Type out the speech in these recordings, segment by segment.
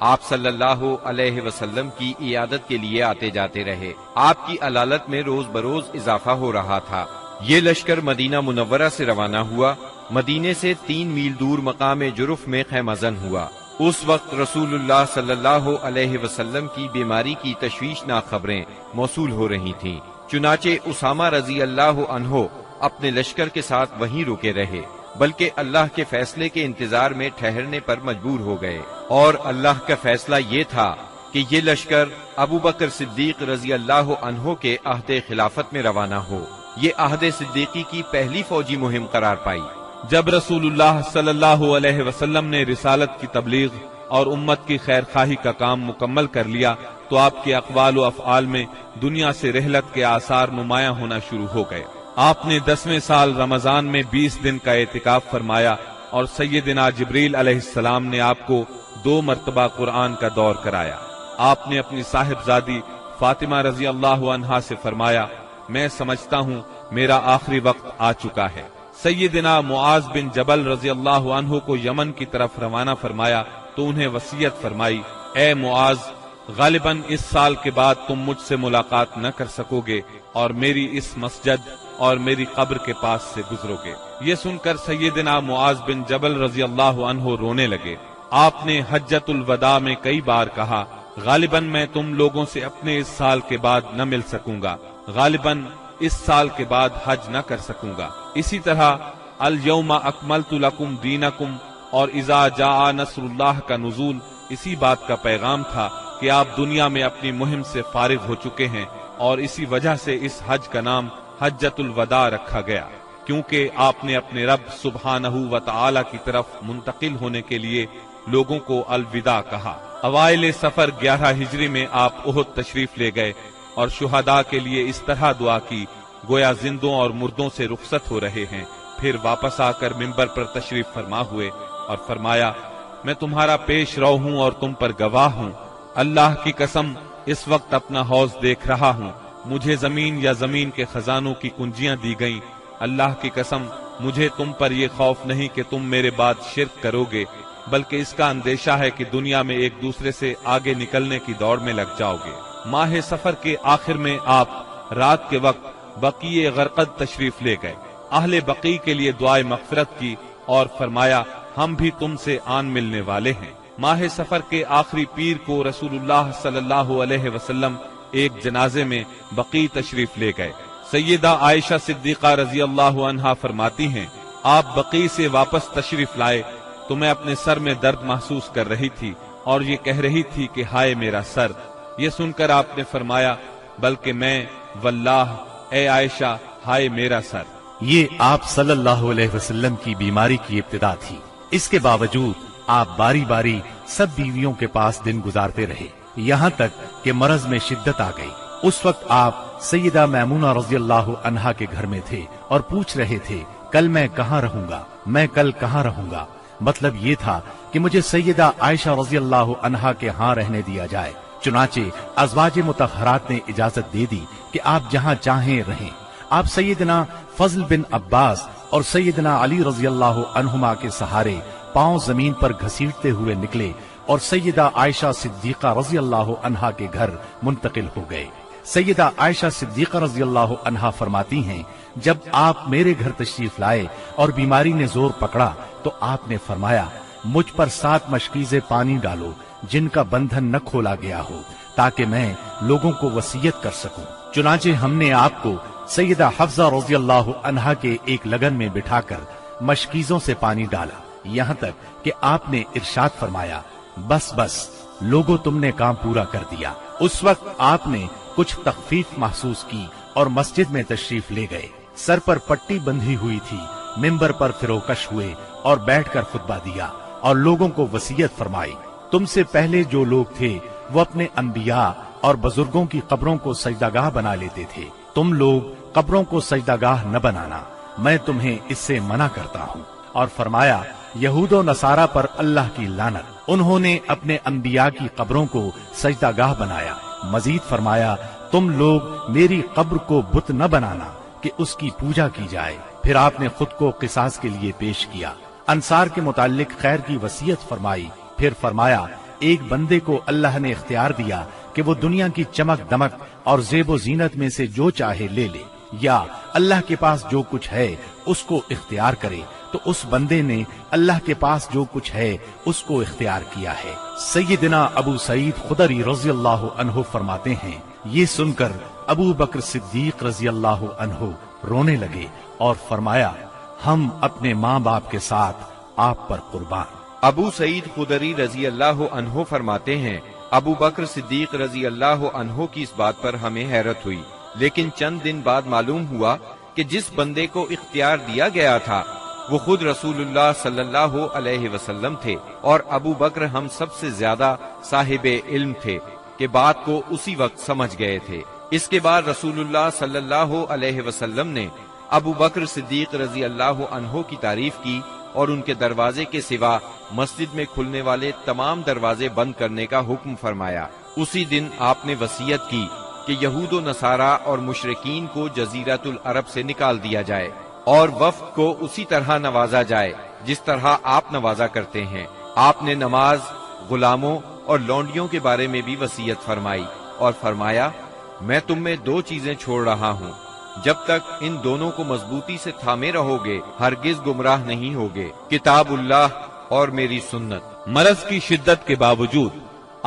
آپ صلی اللہ علیہ وسلم کی عیادت کے لیے آتے جاتے رہے۔ آپ کی علالت میں روز بروز اضافہ ہو رہا تھا۔ یہ لشکر مدینہ منورہ سے روانہ ہوا، مدینے سے 3 میل دور مقام جرف میں خیمہ زن ہوا۔ اس وقت رسول اللہ صلی اللہ علیہ وسلم کی بیماری کی تشویشناک خبریں موصول ہو رہی تھیں، چنانچہ اسامہ رضی اللہ عنہ اپنے لشکر کے ساتھ وہیں رکے رہے، بلکہ اللہ کے فیصلے کے انتظار میں ٹھہرنے پر مجبور ہو گئے، اور اللہ کا فیصلہ یہ تھا کہ یہ لشکر ابو بکر صدیق رضی اللہ عنہ کے عہد خلافت میں روانہ ہو۔ یہ عہد صدیقی کی پہلی فوجی مہم قرار پائی۔ جب رسول اللہ صلی اللہ علیہ وسلم نے رسالت کی تبلیغ اور امت کی خیر خواہی کا کام مکمل کر لیا تو آپ کے اقوال و افعال میں دنیا سے رحلت کے آثار نمایاں ہونا شروع ہو گئے۔ آپ نے 10ویں سال رمضان میں 20 دن کا اعتکاف فرمایا، اور سیدنا جبریل علیہ السلام نے آپ کو 2 مرتبہ قرآن کا دور کرایا۔ آپ نے اپنی صاحبزادی فاطمہ رضی اللہ عنہا سے فرمایا، میں سمجھتا ہوں میرا آخری وقت آ چکا ہے۔ سیدنا معاذ بن جبل رضی اللہ عنہ کو یمن کی طرف روانہ فرمایا تو انہیں وصیت فرمائی، اے معاذ، غالباً اس سال کے بعد تم مجھ سے ملاقات نہ کر سکو گے اور میری اس مسجد اور میری قبر کے پاس سے گزرو گے۔ یہ سن کر سیدنا معاذ بن جبل رضی اللہ عنہ رونے لگے۔ آپ نے حجۃ الوداع میں کئی بار کہا، غالباً میں تم لوگوں سے اپنے اس سال کے بعد نہ مل سکوں گا، غالباً اس سال کے بعد حج نہ کر سکوں گا۔ اسی طرح الیوم اکملت لکم دینکم اور اذا جاء نصر اللہ کا نزول اسی بات کا پیغام تھا کہ آپ دنیا میں اپنی مہم سے فارغ ہو چکے ہیں، اور اسی وجہ سے اس حج کا نام حجۃ الوداع رکھا گیا، کیونکہ آپ نے اپنے رب سبحانہ و تعالی کی طرف منتقل ہونے کے لیے لوگوں کو الوداع کہا۔ اوائل سفر 11 ہجری میں آپ احد تشریف لے گئے اور شہداء کے لیے اس طرح دعا کی گویا زندوں اور مردوں سے رخصت ہو رہے ہیں۔ پھر واپس آ کر منبر پر تشریف فرما ہوئے اور فرمایا، میں تمہارا پیش رو ہوں اور تم پر گواہ ہوں، اللہ کی قسم اس وقت اپنا حوض دیکھ رہا ہوں، مجھے زمین یا زمین کے خزانوں کی کنجیاں دی گئیں، اللہ کی قسم مجھے تم پر یہ خوف نہیں کہ تم میرے بعد شرک کرو گے، بلکہ اس کا اندیشہ ہے کہ دنیا میں ایک دوسرے سے آگے نکلنے کی دوڑ میں لگ جاؤ گے۔ ماہ سفر کے آخر میں آپ رات کے وقت بقیع غرقد تشریف لے گئے، اہل بقیع کے لیے دعائے مغفرت کی اور فرمایا، ہم بھی تم سے آن ملنے والے ہیں۔ ماہ سفر کے آخری پیر کو رسول اللہ صلی اللہ علیہ وسلم ایک جنازے میں بقیع تشریف لے گئے۔ سیدہ عائشہ صدیقہ رضی اللہ عنہا فرماتی ہیں، آپ بقیع سے واپس تشریف لائے تو میں اپنے سر میں درد محسوس کر رہی تھی اور یہ کہہ رہی تھی کہ ہائے میرا سر۔ یہ سن کر آپ نے فرمایا، بلکہ میں واللہ اے عائشہ ہائے میرا سر۔ یہ آپ صلی اللہ علیہ وسلم کی بیماری کی ابتدا تھی۔ اس کے باوجود آپ باری باری سب بیویوں کے پاس دن گزارتے رہے، یہاں تک کہ مرض میں شدت آ گئی۔ اس وقت آپ سیدہ میمونہ رضی اللہ عنہا کے گھر میں تھے اور پوچھ رہے تھے، کل میں کہاں رہوں گا، میں کل کہاں رہوں گا۔ مطلب یہ تھا کہ مجھے سیدہ عائشہ رضی اللہ عنہا کے ہاں رہنے دیا جائے۔ چنانچہ ازواج مطہرات نے اجازت دے دی کہ آپ جہاں چاہیں رہیں۔ آپ سیدنا فضل بن عباس اور سیدنا علی رضی اللہ عنہما کے سہارے پاؤں زمین پر گھسیٹتے ہوئے نکلے اور سیدہ عائشہ صدیقہ رضی اللہ عنہا کے گھر منتقل ہو گئے۔ سیدہ عائشہ صدیقہ رضی اللہ عنہا فرماتی ہیں، جب آپ میرے گھر تشریف لائے اور بیماری نے زور پکڑا تو آپ نے فرمایا، مجھ پر 7 مشکیزیں پانی ڈالو جن کا بندھن نہ کھولا گیا ہو، تاکہ میں لوگوں کو وصیت کر سکوں۔ چنانچہ ہم نے آپ کو سیدہ حفصہ رضی اللہ عنہا کے ایک لگن میں بٹھا کر مشکیزوں سے پانی ڈالا، یہاں تک کہ آپ نے ارشاد فرمایا، بس بس لوگوں تم نے کام پورا کر دیا۔ اس وقت آپ نے کچھ تخفیف محسوس کی اور مسجد میں تشریف لے گئے۔ سر پر پٹی بندھی ہوئی تھی، منبر پر فروکش ہوئے اور بیٹھ کر خطبہ دیا اور لوگوں کو وصیت فرمائی، تم سے پہلے جو لوگ تھے وہ اپنے انبیاء اور بزرگوں کی قبروں کو سجدہ گاہ بنا لیتے تھے، تم لوگ قبروں کو سجدہ گاہ نہ بنانا، میں تمہیں اس سے منع کرتا ہوں۔ اور فرمایا، یہود و نصارہ پر اللہ کی لعنت، انہوں نے اپنے انبیاء کی قبروں کو سجدہ گاہ بنایا۔ مزید فرمایا، تم لوگ میری قبر کو بت نہ بنانا کہ اس کی پوجا کی جائے۔ پھر آپ نے خود کو قصاص کے لیے پیش کیا، انصار کے متعلق خیر کی وصیت فرمائی، پھر فرمایا، ایک بندے کو اللہ نے اختیار دیا کہ وہ دنیا کی چمک دمک اور زیب و زینت میں سے جو چاہے لے لے، یا اللہ کے پاس جو کچھ ہے اس کو اختیار کرے، تو اس بندے نے اللہ کے پاس جو کچھ ہے اس کو اختیار کیا ہے۔ سیدنا ابو سعید خدری رضی اللہ عنہ فرماتے ہیں، یہ سن کر ابو بکر صدیق رضی اللہ عنہ رونے لگے اور فرمایا، ہم اپنے ماں باپ کے ساتھ آپ پر قربان۔ ابو سعید خدری رضی اللہ عنہ فرماتے ہیں، ابو بکر صدیق رضی اللہ عنہ کی اس بات پر ہمیں حیرت ہوئی، لیکن چند دن بعد معلوم ہوا کہ جس بندے کو اختیار دیا گیا تھا وہ خود رسول اللہ صلی اللہ علیہ وسلم تھے، اور ابو بکر ہم سب سے زیادہ صاحب علم تھے کہ بات کو اسی وقت سمجھ گئے تھے۔ اس کے بعد رسول اللہ صلی اللہ علیہ وسلم نے ابو بکر صدیق رضی اللہ عنہ کی تعریف کی اور ان کے دروازے کے سوا مسجد میں کھلنے والے تمام دروازے بند کرنے کا حکم فرمایا۔ اسی دن آپ نے وصیت کی کہ یہود و نصارہ اور مشرکین کو جزیرۃ العرب سے نکال دیا جائے اور وفد کو اسی طرح نوازا جائے جس طرح آپ نوازا کرتے ہیں۔ آپ نے نماز، غلاموں اور لونڈیوں کے بارے میں بھی وصیت فرمائی اور فرمایا، میں تم میں دو چیزیں چھوڑ رہا ہوں، جب تک ان دونوں کو مضبوطی سے تھامے رہو گے ہرگز گمراہ نہیں ہوگے، کتاب اللہ اور میری سنت۔ مرض کی شدت کے باوجود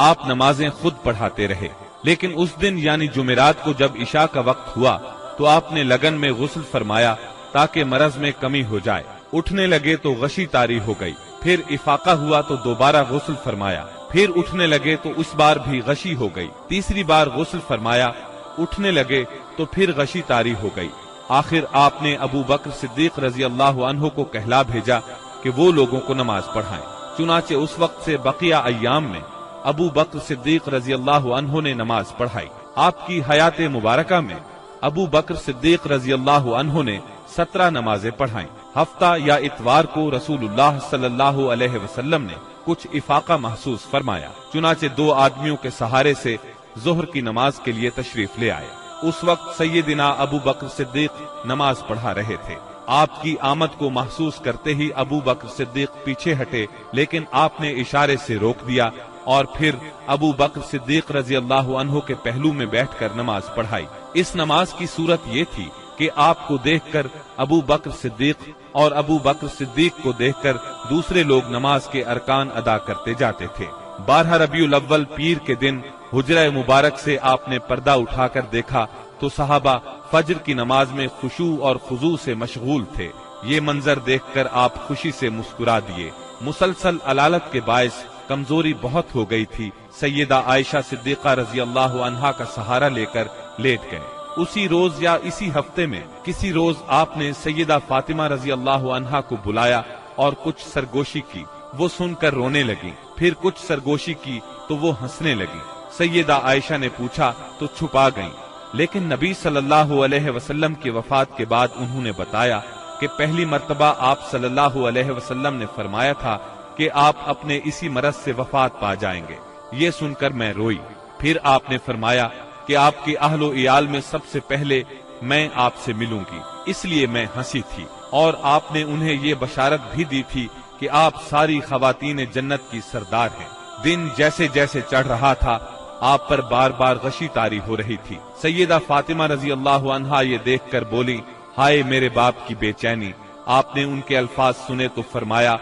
آپ نمازیں خود پڑھاتے رہے، لیکن اس دن یعنی جمعرات کو جب عشاء کا وقت ہوا تو آپ نے لگن میں غسل فرمایا تاکہ مرض میں کمی ہو جائے۔ اٹھنے لگے تو غشی طاری ہو گئی، پھر افاقہ ہوا تو دوبارہ غسل فرمایا، پھر اٹھنے لگے تو اس بار بھی غشی ہو گئی، تیسری بار غسل فرمایا، اٹھنے لگے تو پھر غشی طاری ہو گئی۔ آخر آپ نے ابو بکر صدیق رضی اللہ عنہ کو کہلا بھیجا کہ وہ لوگوں کو نماز پڑھائیں۔ چنانچہ اس وقت سے بقیہ ایام میں ابو بکر صدیق رضی اللہ عنہ نے نماز پڑھائی۔ آپ کی حیات مبارکہ میں ابو بکر صدیق رضی اللہ عنہ نے 17 نمازیں پڑھائیں۔ ہفتہ یا اتوار کو رسول اللہ صلی اللہ علیہ وسلم نے کچھ افاقہ محسوس فرمایا، چنانچہ 2 آدمیوں کے سہارے سے ظہر کی نماز کے لیے تشریف لے آئے۔ اس وقت سیدنا ابو بکر صدیق نماز پڑھا رہے تھے۔ آپ کی آمد کو محسوس کرتے ہی ابو بکر صدیق پیچھے ہٹے، لیکن آپ نے اشارے سے روک دیا اور پھر ابو بکر صدیق رضی اللہ عنہ کے پہلو میں بیٹھ کر نماز پڑھائی۔ اس نماز کی صورت یہ تھی کہ آپ کو دیکھ کر ابو بکر صدیق اور ابو بکر صدیق کو دیکھ کر دوسرے لوگ نماز کے ارکان ادا کرتے جاتے تھے۔ 12 ربیع الاول پیر کے دن حجرہ مبارک سے آپ نے پردہ اٹھا کر دیکھا تو صحابہ فجر کی نماز میں خشوع اور خضوع سے مشغول تھے۔ یہ منظر دیکھ کر آپ خوشی سے مسکرا دیے۔ مسلسل علالت کے باعث کمزوری بہت ہو گئی تھی۔ سیدہ عائشہ صدیقہ رضی اللہ عنہا کا سہارا لے کر لیٹ گئے۔ اسی روز یا اسی ہفتے میں کسی روز آپ نے سیدہ فاطمہ رضی اللہ عنہا کو بلایا اور کچھ سرگوشی کی، وہ سن کر رونے لگی، پھر کچھ سرگوشی کی تو وہ ہنسنے لگی۔ سیدہ عائشہ نے پوچھا تو چھپا گئیں، لیکن نبی صلی اللہ علیہ وسلم کی وفات کے بعد انہوں نے بتایا کہ پہلی مرتبہ آپ صلی اللہ علیہ وسلم نے فرمایا تھا کہ آپ اپنے اسی مرض سے وفات پا جائیں گے۔ یہ سن کر میں روئی۔ پھر آپ نے فرمایا کہ آپ کے اہل و عیال میں سب سے پہلے میں آپ سے ملوں گی، اس لیے میں ہنسی تھی، اور آپ نے انہیں یہ بشارت بھی دی تھی کہ آپ ساری خواتین جنت کی سردار ہیں۔ دن جیسے جیسے چڑھ رہا تھا آپ پر بار بار غشی طاری ہو رہی تھی۔ سیدہ فاطمہ رضی اللہ عنہا یہ دیکھ کر بولی، ہائے میرے باپ کی بے چینی۔ آپ نے ان کے الفاظ سنے تو فرمایا،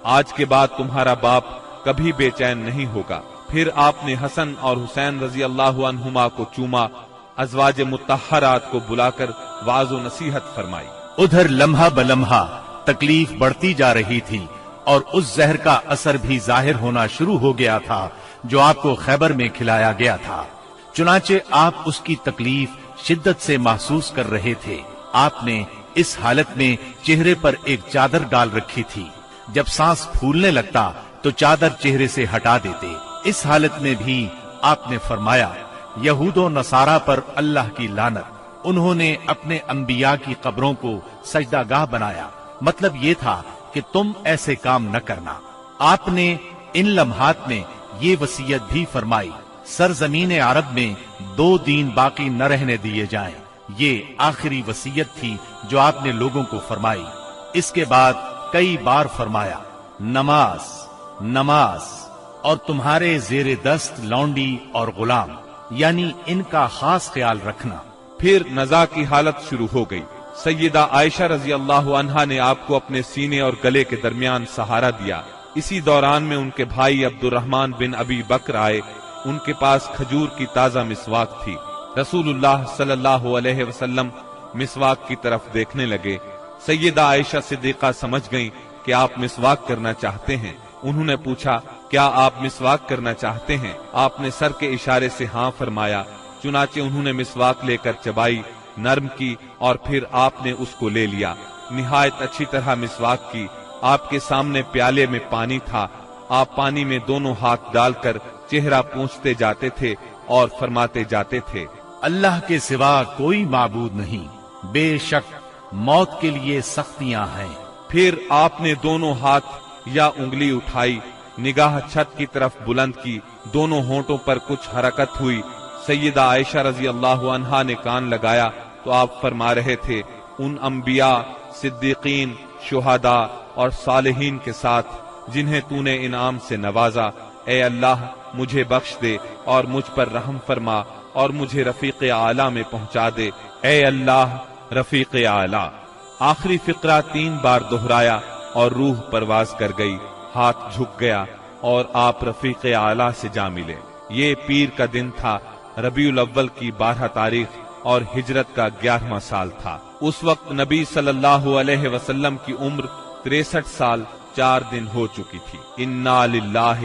آج کے بعد تمہارا باپ کبھی بے چین نہیں ہوگا۔ پھر آپ نے حسن اور حسین رضی اللہ عنہما کو چوما، ازواج مطہرات کو بلا کر وعظ و نصیحت فرمائی۔ ادھر لمحہ بلمحہ تکلیف بڑھتی جا رہی تھی اور اس زہر کا اثر بھی ظاہر ہونا شروع ہو گیا تھا جو آپ کو خیبر میں کھلایا گیا تھا۔ چنانچہ آپ اس کی تکلیف شدت سے محسوس کر رہے تھے۔ آپ نے اس حالت میں چہرے پر ایک چادر ڈال رکھی تھی، جب سانس پھولنے لگتا تو چادر چہرے سے ہٹا دیتے۔ اس حالت میں بھی آپ نے فرمایا، یہود و نصارہ پر اللہ کی لعنت، انہوں نے اپنے انبیاء کی قبروں کو سجدہ گاہ بنایا، مطلب یہ تھا کہ تم ایسے کام نہ کرنا۔ آپ نے ان لمحات میں یہ وصیت بھی فرمائی، سرزمین عرب میں 2 دین باقی نہ رہنے دیے جائیں۔ یہ آخری وصیت تھی جو آپ نے لوگوں کو فرمائی۔ اس کے بعد کئی بار فرمایا، نماز نماز اور تمہارے زیر دست لونڈی اور غلام، یعنی ان کا خاص خیال رکھنا۔ پھر نزاع کی حالت شروع ہو گئی۔ سیدہ عائشہ رضی اللہ عنہا نے آپ کو اپنے سینے اور گلے کے درمیان سہارا دیا۔ اسی دوران میں ان کے بھائی عبد الرحمن بن ابی بکر آئے۔ ان کے پاس کھجور کی تازہ مسواک تھی۔ رسول اللہ صلی اللہ علیہ وسلم مسواک کی طرف دیکھنے لگے۔ سیدہ عائشہ صدیقہ سمجھ گئیں کہ آپ مسواک کرنا چاہتے ہیں۔ انہوں نے پوچھا، کیا آپ مسواک کرنا چاہتے ہیں؟ آپ نے سر کے اشارے سے ہاں فرمایا۔ چنانچہ انہوں نے مسواک لے کر چبائی، نرم کی اور پھر آپ نے اس کو لے لیا۔ نہایت اچھی طرح مسواک کی۔ آپ کے سامنے پیالے میں پانی تھا۔ آپ پانی میں دونوں ہاتھ ڈال کر چہرہ پوچھتے جاتے تھے اور فرماتے جاتے تھے، اللہ کے سوا کوئی معبود نہیں، بے شک موت کے لیے سختیاں ہیں۔ پھر آپ نے دونوں ہاتھ یا انگلی اٹھائی، نگاہ چھت کی طرف بلند کی، دونوں ہونٹوں پر کچھ حرکت ہوئی۔ سیدہ عائشہ رضی اللہ عنہا نے کان لگایا تو آپ فرما رہے تھے، ان انبیاء، صدیقین، شہداء اور صالحین کے ساتھ جنہیں تو نے انعام سے نوازا، اے اللہ مجھے بخش دے اور مجھ پر رحم فرما اور مجھے رفیق اعلیٰ میں پہنچا دے، اے اللہ رفیق اعلیٰ۔ آخری فقرہ 3 بار دہرایا اور روح پرواز کر گئی، ہاتھ جھک گیا اور آپ رفیق اعلیٰ سے جا ملے۔ یہ پیر کا دن تھا، ربیع الاول کی 12 تاریخ اور ہجرت کا 11واں سال تھا۔ اس وقت نبی صلی اللہ علیہ وسلم کی عمر 63 سال 4 دن ہو چکی تھی۔ انا للہ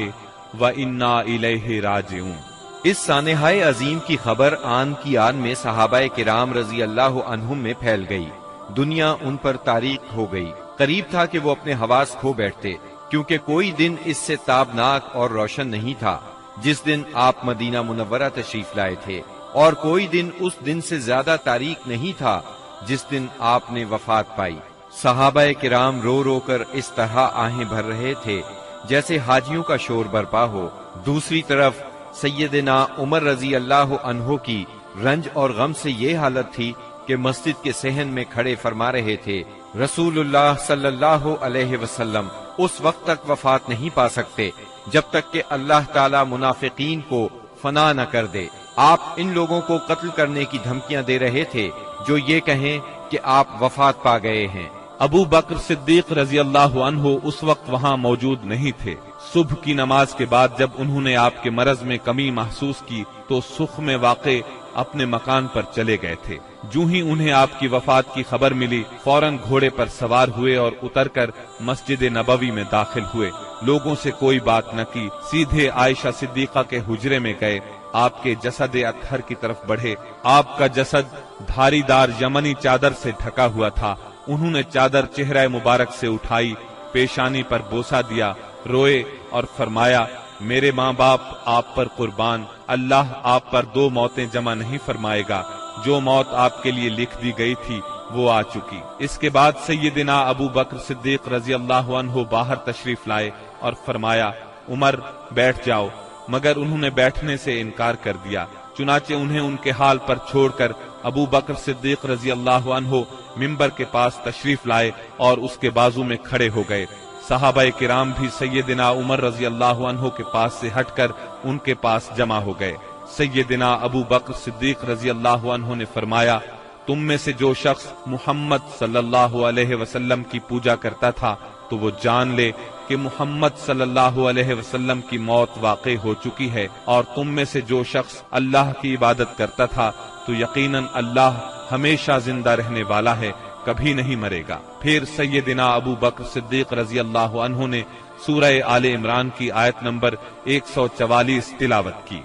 و انا الیہ راجعون۔ اس سانحۂ عظیم کی خبر آن کی آن میں صحابہ کرام رضی اللہ عنہم میں پھیل گئی۔ دنیا ان پر تاریک ہو گئی۔ قریب تھا کہ وہ اپنے حواس کھو بیٹھتے، کیونکہ کوئی دن اس سے تابناک اور روشن نہیں تھا جس دن آپ مدینہ منورہ تشریف لائے تھے، اور کوئی دن اس دن سے زیادہ تاریک نہیں تھا جس دن آپ نے وفات پائی۔ صحابہ کرام رو رو کر اس طرح آہیں بھر رہے تھے جیسے حاجیوں کا شور برپا ہو۔ دوسری طرف سیدنا عمر رضی اللہ عنہ کی رنج اور غم سے یہ حالت تھی کہ مسجد کے صحن میں کھڑے فرما رہے تھے، رسول اللہ صلی اللہ علیہ وسلم اس وقت تک وفات نہیں پا سکتے جب تک کہ اللہ تعالی منافقین کو فنا نہ کر دے۔ آپ ان لوگوں کو قتل کرنے کی دھمکیاں دے رہے تھے جو یہ کہیں کہ آپ وفات پا گئے ہیں۔ ابو بکر صدیق رضی اللہ عنہ اس وقت وہاں موجود نہیں تھے۔ صبح کی نماز کے بعد جب انہوں نے آپ کے مرض میں کمی محسوس کی تو سخ میں واقع اپنے مکان پر چلے گئے تھے۔ جو ہی انہیں آپ کی وفات کی خبر ملی، فوراً گھوڑے پر سوار ہوئے اور اتر کر مسجد نبوی میں داخل ہوئے۔ لوگوں سے کوئی بات نہ کی، سیدھے عائشہ صدیقہ کے حجرے میں گئے، آپ کے جسد اطہر کی طرف بڑھے۔ آپ کا جسد دھاری دار یمنی چادر سے ڈھکا ہوا تھا۔ انہوں نے چادر چہرہ مبارک سے اٹھائی، پیشانی پر بوسہ دیا، روئے اور فرمایا، میرے ماں باپ آپ پر قربان، اللہ آپ پر 2 موتیں جمع نہیں فرمائے گا۔ جو موت آپ کے لیے لکھ دی گئی تھی وہ آ چکی۔ اس کے بعد سیدنا ابو بکر صدیق رضی اللہ عنہ باہر تشریف لائے اور فرمایا، عمر بیٹھ جاؤ، مگر انہوں نے بیٹھنے سے انکار کر دیا۔ چنانچہ انہیں ان کے حال پر چھوڑ کر ابو بکر صدیق رضی اللہ عنہ منبر کے پاس تشریف لائے اور اس کے بازو میں کھڑے ہو گئے۔ صحابہ کرام بھی سیدنا عمر رضی اللہ عنہ کے پاس سے ہٹ کر ان کے پاس جمع ہو گئے۔ سیدنا ابو بکر صدیق رضی اللہ عنہ نے فرمایا، تم میں سے جو شخص محمد صلی اللہ علیہ وسلم کی پوجا کرتا تھا تو وہ جان لے کہ محمد صلی اللہ علیہ وسلم کی موت واقع ہو چکی ہے، اور تم میں سے جو شخص اللہ کی عبادت کرتا تھا تو یقیناً اللہ ہمیشہ زندہ رہنے والا ہے، کبھی نہیں مرے گا۔ پھر سیدنا ابو بکر صدیق رضی اللہ عنہ نے سورہ آل عمران کی آیت نمبر 144 تلاوت کی۔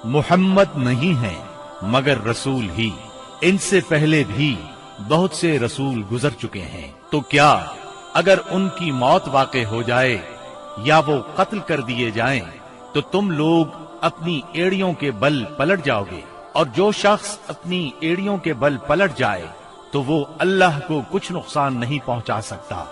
محمد نہیں ہے مگر رسول ہی، ان سے پہلے بھی بہت سے رسول گزر چکے ہیں، تو کیا اگر ان کی موت واقع ہو جائے یا وہ قتل کر دیے جائیں تو تم لوگ اپنی ایڑیوں کے بل پلٹ جاؤ گے؟ اور جو شخص اپنی ایڑیوں کے بل پلٹ جائے تو وہ اللہ کو کچھ نقصان نہیں پہنچا سکتا۔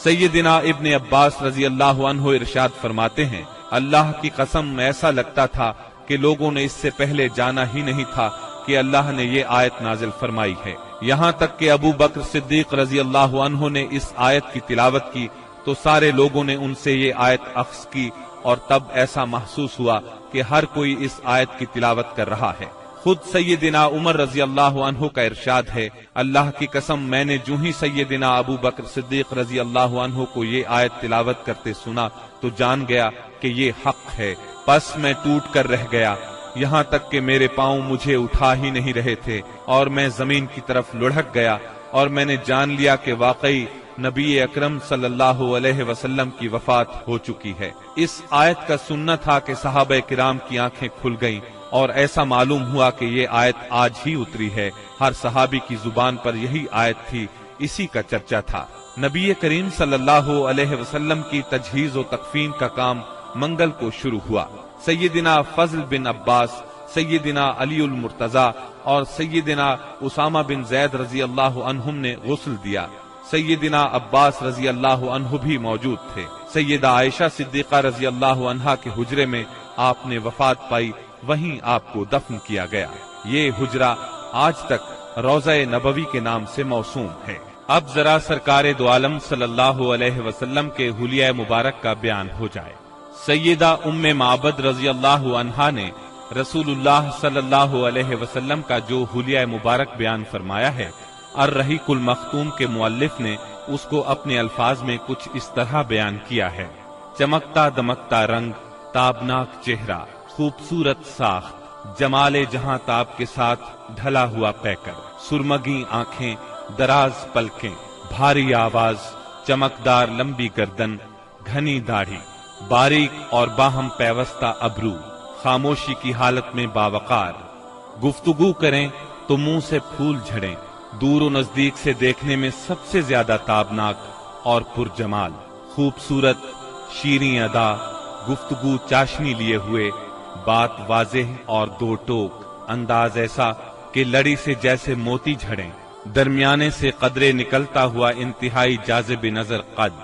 سیدنا ابن عباس رضی اللہ عنہ ارشاد فرماتے ہیں، اللہ کی قسم ایسا لگتا تھا کہ لوگوں نے اس سے پہلے جانا ہی نہیں تھا کہ اللہ نے یہ آیت نازل فرمائی ہے۔ یہاں تک کہ ابو بکر صدیق رضی اللہ عنہ نے اس آیت کی تلاوت کی تو سارے لوگوں نے ان سے یہ آیت اخذ کی اور تب ایسا محسوس ہوا کہ ہر کوئی اس آیت کی تلاوت کر رہا ہے۔ خود سیدنا عمر رضی اللہ عنہ کا ارشاد ہے، اللہ کی قسم میں نے جو ہی سیدنا ابو بکر صدیق رضی اللہ عنہ کو یہ آیت تلاوت کرتے سنا تو جان گیا کہ یہ حق ہے، پس میں ٹوٹ کر رہ گیا، یہاں تک کہ میرے پاؤں مجھے اٹھا ہی نہیں رہے تھے اور میں زمین کی طرف لڑھک گیا، اور میں نے جان لیا کہ واقعی نبی اکرم صلی اللہ علیہ وسلم کی وفات ہو چکی ہے۔ اس آیت کا سننا تھا کہ صحابہ کرام کی آنکھیں کھل گئیں، اور ایسا معلوم ہوا کہ یہ آیت آج ہی اتری ہے، ہر صحابی کی زبان پر یہی آیت تھی، اسی کا چرچا تھا۔ نبی کریم صلی اللہ علیہ وسلم کی تجہیز و تکفین کا کام منگل کو شروع ہوا۔ سیدنا فضل بن عباس، سیدنا علی المرتضی اور سیدنا اسامہ بن زید رضی اللہ عنہم نے غسل دیا۔ سیدنا عباس رضی اللہ عنہ بھی موجود تھے۔ سیدہ عائشہ صدیقہ رضی اللہ عنہا کے حجرے میں آپ نے وفات پائی، وہیں آپ کو دفن کیا گیا۔ یہ حجرہ آج تک روضہ نبوی کے نام سے موسوم ہے۔ اب ذرا سرکار دو عالم صلی اللہ علیہ وسلم کے حلیہ مبارک کا بیان ہو جائے۔ سیدہ ام معبد رضی اللہ عنہا نے رسول اللہ صلی اللہ علیہ وسلم کا جو حلیہ مبارک بیان فرمایا ہے، الرحیق المختوم کے مؤلف نے اس کو اپنے الفاظ میں کچھ اس طرح بیان کیا ہے: چمکتا دمکتا رنگ، تابناک چہرہ، خوبصورت ساخت، جمال جہاں تاب کے ساتھ ڈھلا ہوا پیکر، سرمگی آنکھیں، دراز پلکیں، بھاری آواز، چمکدار لمبی گردن، گھنی داڑھی، باریک اور باہم پیوستہ ابرو، خاموشی کی حالت میں باوقار، گفتگو کریں تو منہ سے پھول جھڑیں، دور و نزدیک سے دیکھنے میں سب سے زیادہ تابناک اور پرجمال، خوبصورت، شیریں ادا، گفتگو چاشنی لیے ہوئے، بات واضح اور دو ٹوک، انداز ایسا کہ لڑی سے جیسے موتی جھڑیں، درمیانے سے قدرے نکلتا ہوا انتہائی جاذب نظر قد،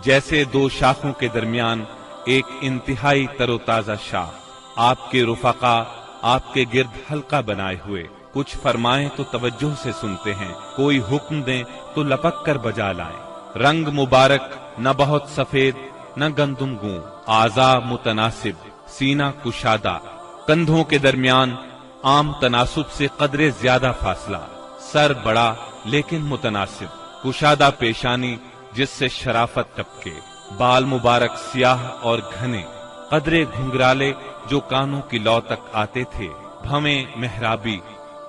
جیسے دو شاخوں کے درمیان ایک انتہائی تر و تازہ شاخ، آپ کے رفقا آپ کے گرد حلقہ بنائے ہوئے، کچھ فرمائیں تو توجہ سے سنتے ہیں، کوئی حکم دیں تو لپک کر بجا لائیں، رنگ مبارک نہ بہت سفید نہ گندم گوں، اعضاء متناسب، سینہ کشادہ، کندھوں کے درمیان عام تناسب سے قدرے زیادہ فاصلہ، سر بڑا لیکن متناسب، کشادہ پیشانی جس سے شرافت ٹپکے، بال مبارک سیاہ اور گھنے، قدرے گھنگرالے جو کانوں کی لو تک آتے تھے، بھویں محرابی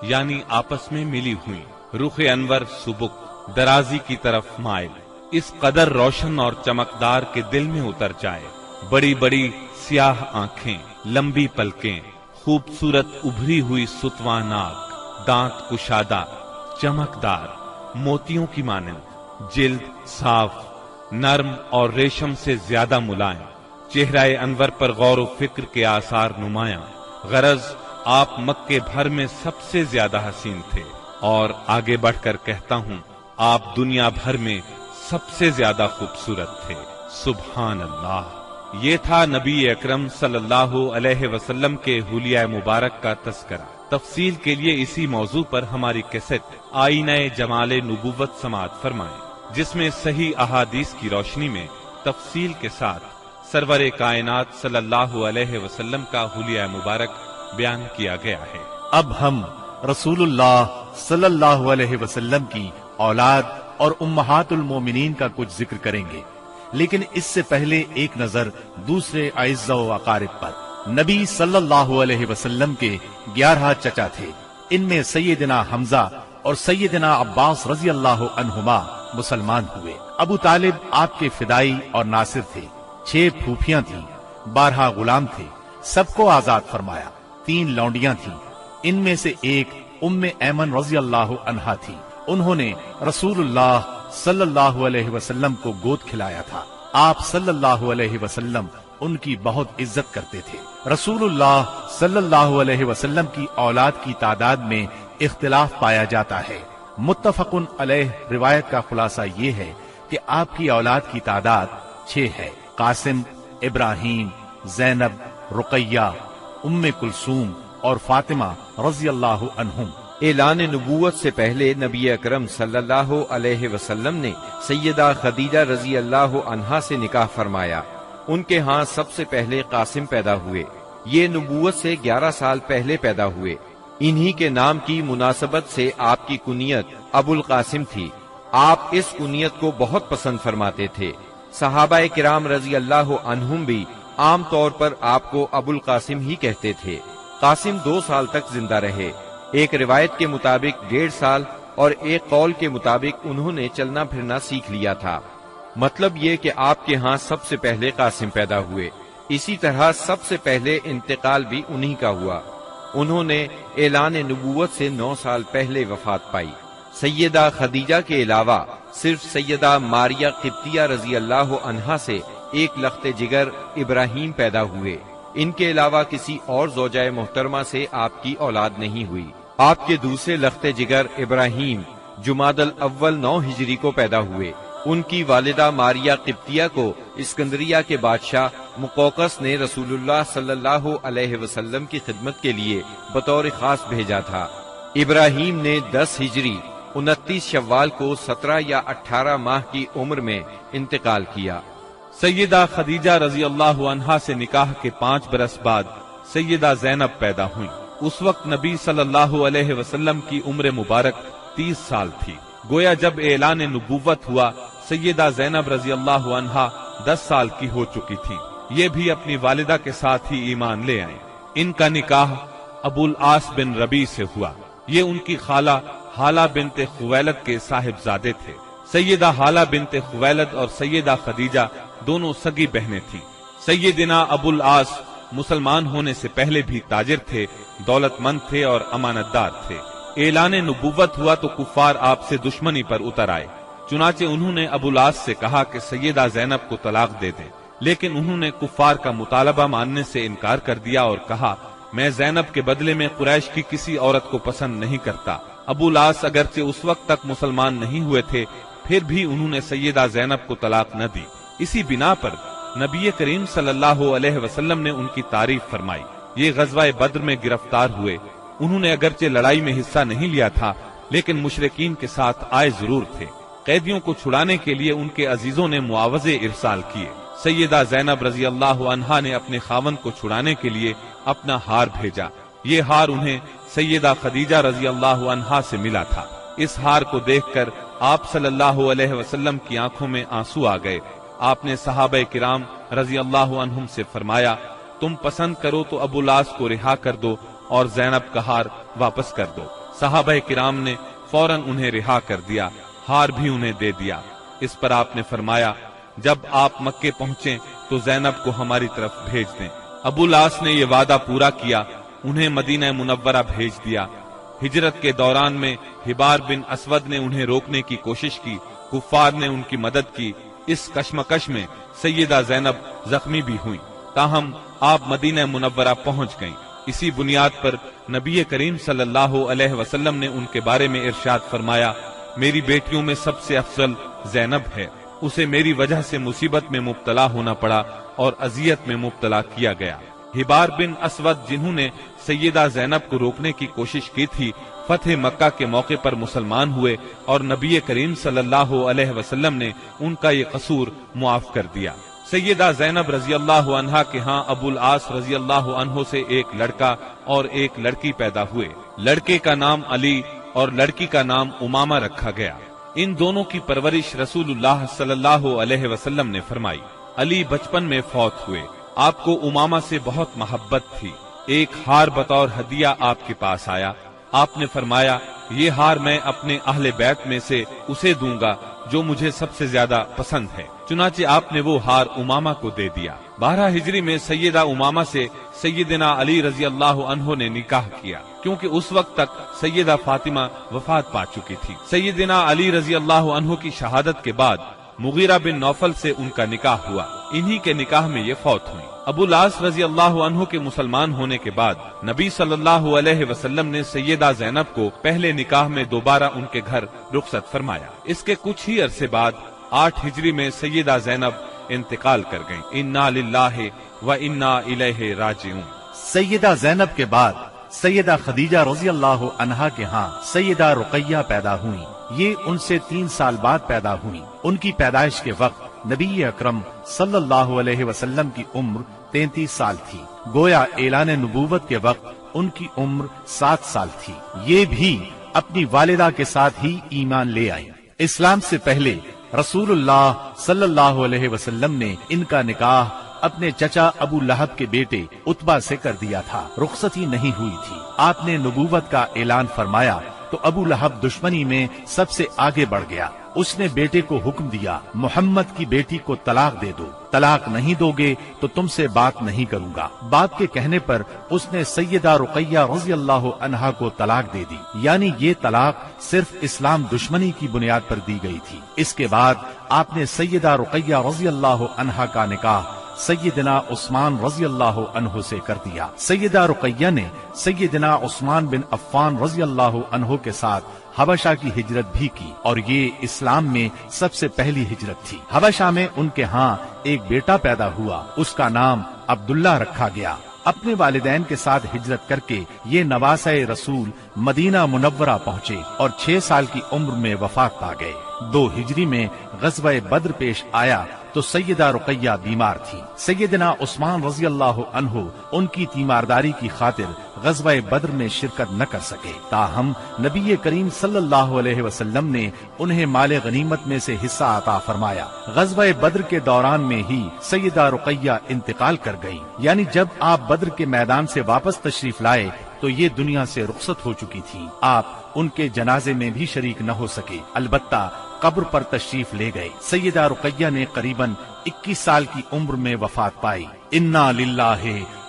یعنی آپس میں ملی ہوئی، رخ انور سبک، درازی کی طرف مائل، اس قدر روشن اور چمکدار کے دل میں اتر جائے، بڑی بڑی سیاہ آنکھیں، لمبی پلکیں، خوبصورت ابھری ہوئی ستواں ناک، دانت کشادہ، چمکدار، موتیوں کی مانند، جلد صاف، نرم اور ریشم سے زیادہ ملائم، چہرہ انور پر غور و فکر کے آثار نمایاں، غرض آپ مکے بھر میں سب سے زیادہ حسین تھے، اور آگے بڑھ کر کہتا ہوں آپ دنیا بھر میں سب سے زیادہ خوبصورت تھے۔ سبحان اللہ۔ یہ تھا نبی اکرم صلی اللہ علیہ وسلم کے حلیہ مبارک کا تذکرہ۔ تفصیل کے لیے اسی موضوع پر ہماری کیسٹ آئینہ جمال نبوت سماعت فرمائیں، جس میں صحیح احادیث کی روشنی میں تفصیل کے ساتھ سرور کائنات صلی اللہ علیہ وسلم کا حلیہ مبارک بیان کیا گیا ہے۔ اب ہم رسول اللہ صلی اللہ علیہ وسلم کی اولاد اور امہات المومنین کا کچھ ذکر کریں گے، لیکن اس سے پہلے ایک نظر دوسرے اعزاء و اقارب پر۔ نبی صلی اللہ علیہ وسلم کے 11 چچا تھے، ان میں سیدنا حمزہ اور سیدنا عباس رضی اللہ عنہما مسلمان ہوئے۔ ابو طالب آپ کے فدائی اور ناصر تھے، 6 پھوپھیاں تھیں، 12 غلام تھے، سب کو آزاد فرمایا، 3 لونڈیاں تھیں، ان میں سے ایک ام ایمن رضی اللہ عنہا تھی۔ انہوں نے رسول اللہ صلی اللہ علیہ وسلم کو گود کھلایا تھا۔ آپ صلی اللہ علیہ وسلم ان کی بہت عزت کرتے تھے۔ رسول اللہ صلی اللہ علیہ وسلم کی اولاد کی تعداد میں اختلاف پایا جاتا ہے۔ متفق علیہ روایت کا خلاصہ یہ ہے کہ آپ کی اولاد کی تعداد 6 ہے: قاسم، ابراہیم، زینب، رقیہ، ام کلثوم اور فاطمہ رضی اللہ عنہم۔ اعلان نبوت سے پہلے نبی اکرم صلی اللہ علیہ وسلم نے سیدہ خدیجہ رضی اللہ عنہا سے نکاح فرمایا۔ ان کے ہاں سب سے پہلے قاسم پیدا ہوئے، یہ نبوت سے 11 سال پہلے پیدا ہوئے۔ انہی کے نام کی مناسبت سے آپ کی کنیت ابو القاسم تھی۔ آپ اس کنیت کو بہت پسند فرماتے تھے۔ صحابہ کرام رضی اللہ عنہم بھی عام طور پر آپ کو ابو القاسم ہی کہتے تھے۔ قاسم 2 سال تک زندہ رہے، ایک روایت کے مطابق 1.5 سال اور ایک قول کے مطابق انہوں نے چلنا پھرنا سیکھ لیا تھا۔ مطلب یہ کہ آپ کے ہاں سب سے پہلے قاسم پیدا ہوئے، اسی طرح سب سے پہلے انتقال بھی انہی کا ہوا۔ انہوں نے اعلان نبوت سے 9 سال پہلے وفات پائی۔ سیدہ خدیجہ کے علاوہ صرف سیدہ ماریہ قبطیہ رضی اللہ عنہا سے ایک لخت جگر ابراہیم پیدا ہوئے۔ ان کے علاوہ کسی اور زوجہ محترمہ سے آپ کی اولاد نہیں ہوئی۔ آپ کے دوسرے لخت جگر ابراہیم جمادی الاول 9 ہجری کو پیدا ہوئے۔ ان کی والدہ ماریہ قبطیہ کو اسکندریہ کے بادشاہ مقوقس نے رسول اللہ صلی اللہ علیہ وسلم کی خدمت کے لیے بطور خاص بھیجا تھا۔ ابراہیم نے 10 ہجری 29 شوال کو 17 یا 18 ماہ کی عمر میں انتقال کیا۔ سیدہ خدیجہ رضی اللہ عنہا سے نکاح کے 5 برس بعد سیدہ زینب پیدا ہوئی۔ اس وقت نبی صلی اللہ علیہ وسلم کی عمر مبارک 30 سال تھی۔ گویا جب اعلان نبوت ہوا سیدہ زینب رضی اللہ عنہا 10 سال کی ہو چکی تھی۔ یہ بھی اپنی والدہ کے ساتھ ہی ایمان لے آئیں۔ ان کا نکاح ابو العاص بن ربیع سے ہوا۔ یہ ان کی خالہ حالہ بنت خویلد کے صاحبزادے تھے۔ سیدہ حالہ بنت خویلد اور سیدہ خدیجہ دونوں سگی بہنیں تھیں۔ سیدنا ابو العاص مسلمان ہونے سے پہلے بھی تاجر تھے، دولت مند تھے اور امانت دار تھے۔ اعلان نبوت ہوا تو کفار آپ سے دشمنی پر اتر آئے۔ چنانچہ انہوں نے ابو العاص سے کہا کہ سیدہ زینب کو طلاق دے دیں، لیکن انہوں نے کفار کا مطالبہ ماننے سے انکار کر دیا اور کہا میں زینب کے بدلے میں قریش کی کسی عورت کو پسند نہیں کرتا۔ ابو العاص اگرچہ اس وقت تک مسلمان نہیں ہوئے تھے، پھر بھی انہوں نے سیدہ زینب کو طلاق نہ دی۔ اسی بنا پر نبی کریم صلی اللہ علیہ وسلم نے ان کی تعریف فرمائی۔ یہ غزوہ بدر میں گرفتار ہوئے۔ انہوں نے اگرچہ لڑائی میں حصہ نہیں لیا تھا، لیکن مشرکین کے ساتھ آئے ضرور تھے۔ قیدیوں کو چھڑانے کے لیے ان کے عزیزوں نے معاوضے ارسال کیے۔ سیدہ زینب رضی اللہ عنہا نے اپنے خاوند کو چھڑانے کے لیے اپنا ہار بھیجا۔ یہ ہار انہیں سیدہ خدیجہ رضی اللہ عنہا سے ملا تھا۔ اس ہار کو دیکھ کر آپ صلی اللہ علیہ وسلم کی آنکھوں میں آنسو آ گئے۔ آپ نے صحابہ کرام رضی اللہ عنہم سے فرمایا تم پسند کرو تو ابو العاص کو رہا کر دو اور زینب کا ہار واپس کر دو۔ صحابہ کرام نے فوراً انہیں رہا کر دیا، ہار بھی انہیں دے دیا۔ اس پر آپ نے فرمایا جب آپ مکے پہنچیں تو زینب کو ہماری طرف بھیج دیں۔ ابو العاص نے یہ وعدہ پورا کیا، انہیں مدینہ منورہ بھیج دیا۔ ہجرت کے دوران میں حبار بن اسود نے انہیں روکنے کی کوشش کی، کفار نے ان کی مدد کی۔ اس کشمکش میں سیدہ زینب زخمی بھی ہوئیں، تاہم آپ مدینہ منورہ پہنچ گئیں۔ اسی بنیاد پر نبی کریم صلی اللہ علیہ وسلم نے ان کے بارے میں ارشاد فرمایا میری بیٹیوں میں سب سے افضل زینب ہے، اسے میری وجہ سے مصیبت میں مبتلا ہونا پڑا اور اذیت میں مبتلا کیا گیا۔ حبار بن اسود جنہوں نے سیدہ زینب کو روکنے کی کوشش کی تھی، فتح مکہ کے موقع پر مسلمان ہوئے اور نبی کریم صلی اللہ علیہ وسلم نے ان کا یہ قصور معاف کر دیا۔ سیدہ زینب رضی اللہ عنہا کے ہاں ابو العاص رضی اللہ عنہ سے ایک لڑکا اور ایک لڑکی پیدا ہوئے۔ لڑکے کا نام علی اور لڑکی کا نام امامہ رکھا گیا۔ ان دونوں کی پرورش رسول اللہ صلی اللہ علیہ وسلم نے فرمائی۔ علی بچپن میں فوت ہوئے۔ آپ کو امامہ سے بہت محبت تھی۔ ایک ہار بطور ہدیہ آپ کے پاس آیا۔ آپ نے فرمایا یہ ہار میں اپنے اہل بیت میں سے اسے دوں گا جو مجھے سب سے زیادہ پسند ہے۔ چنانچہ آپ نے وہ ہار امامہ کو دے دیا۔ 12 ہجری میں سیدہ امامہ سے سیدنا علی رضی اللہ عنہ نے نکاح کیا، کیونکہ اس وقت تک سیدہ فاطمہ وفات پا چکی تھی۔ سیدنا علی رضی اللہ عنہ کی شہادت کے بعد مغیرہ بن نوفل سے ان کا نکاح ہوا۔ انہی کے نکاح میں یہ فوت ہوئی۔ ابو العاص رضی اللہ عنہ کے مسلمان ہونے کے بعد نبی صلی اللہ علیہ وسلم نے سیدہ زینب کو پہلے نکاح میں دوبارہ ان کے گھر رخصت فرمایا۔ اس کے کچھ ہی عرصے بعد 8 ہجری میں سیدہ زینب انتقال کر گئیں۔ انا للہ و انا الیہ راجعون۔ سیدہ زینب کے بعد سیدہ خدیجہ رضی اللہ عنہا کے ہاں سیدہ رقیہ پیدا ہوئیں۔ یہ ان سے 3 سال بعد پیدا ہوئیں۔ ان کی پیدائش کے وقت نبی اکرم صلی اللہ علیہ وسلم کی عمر 33 سال تھی، گویا اعلان نبوت کے وقت ان کی عمر 7 سال تھی۔ یہ بھی اپنی والدہ کے ساتھ ہی ایمان لے آئیں۔ اسلام سے پہلے رسول اللہ صلی اللہ علیہ وسلم نے ان کا نکاح اپنے چچا ابو لہب کے بیٹے عتبہ سے کر دیا تھا۔ رخصتی نہیں ہوئی تھی۔ آپ نے نبوت کا اعلان فرمایا تو ابو لہب دشمنی میں سب سے آگے بڑھ گیا۔ اس نے بیٹے کو حکم دیا، محمد کی بیٹی کو طلاق دے دو، طلاق نہیں دو گے تو تم سے بات نہیں کروں گا۔ باپ کے کہنے پر اس نے سیدہ رقیہ رضی اللہ عنہا کو طلاق دے دی، یعنی یہ طلاق صرف اسلام دشمنی کی بنیاد پر دی گئی تھی۔ اس کے بعد آپ نے سیدہ رقیہ رضی اللہ عنہا کا نکاح سیدنا عثمان رضی اللہ عنہ سے کر دیا۔ سیدہ رقیہ نے سیدنا عثمان بن عفان رضی اللہ عنہ کے ساتھ حبشہ کی ہجرت بھی کی، اور یہ اسلام میں سب سے پہلی ہجرت تھی۔ حبشہ میں ان کے ہاں ایک بیٹا پیدا ہوا، اس کا نام عبداللہ رکھا گیا۔ اپنے والدین کے ساتھ ہجرت کر کے یہ نواسہ رسول مدینہ منورہ پہنچے اور 6 سال کی عمر میں وفات پا گئے۔ 2 ہجری میں غزوہ بدر پیش آیا تو سیدہ رقیہ بیمار تھی۔ سیدنا عثمان رضی اللہ عنہ ان کی تیمارداری کی خاطر غزوہ بدر میں شرکت نہ کر سکے، تاہم نبی کریم صلی اللہ علیہ وسلم نے انہیں مال غنیمت میں سے حصہ عطا فرمایا۔ غزوہ بدر کے دوران میں ہی سیدہ رقیہ انتقال کر گئی، یعنی جب آپ بدر کے میدان سے واپس تشریف لائے تو یہ دنیا سے رخصت ہو چکی تھی۔ آپ ان کے جنازے میں بھی شریک نہ ہو سکے، البتہ قبر پر تشریف لے گئے۔ سیدہ رقیہ نے قریباً 21 سال کی عمر میں وفات پائی۔ انا للہ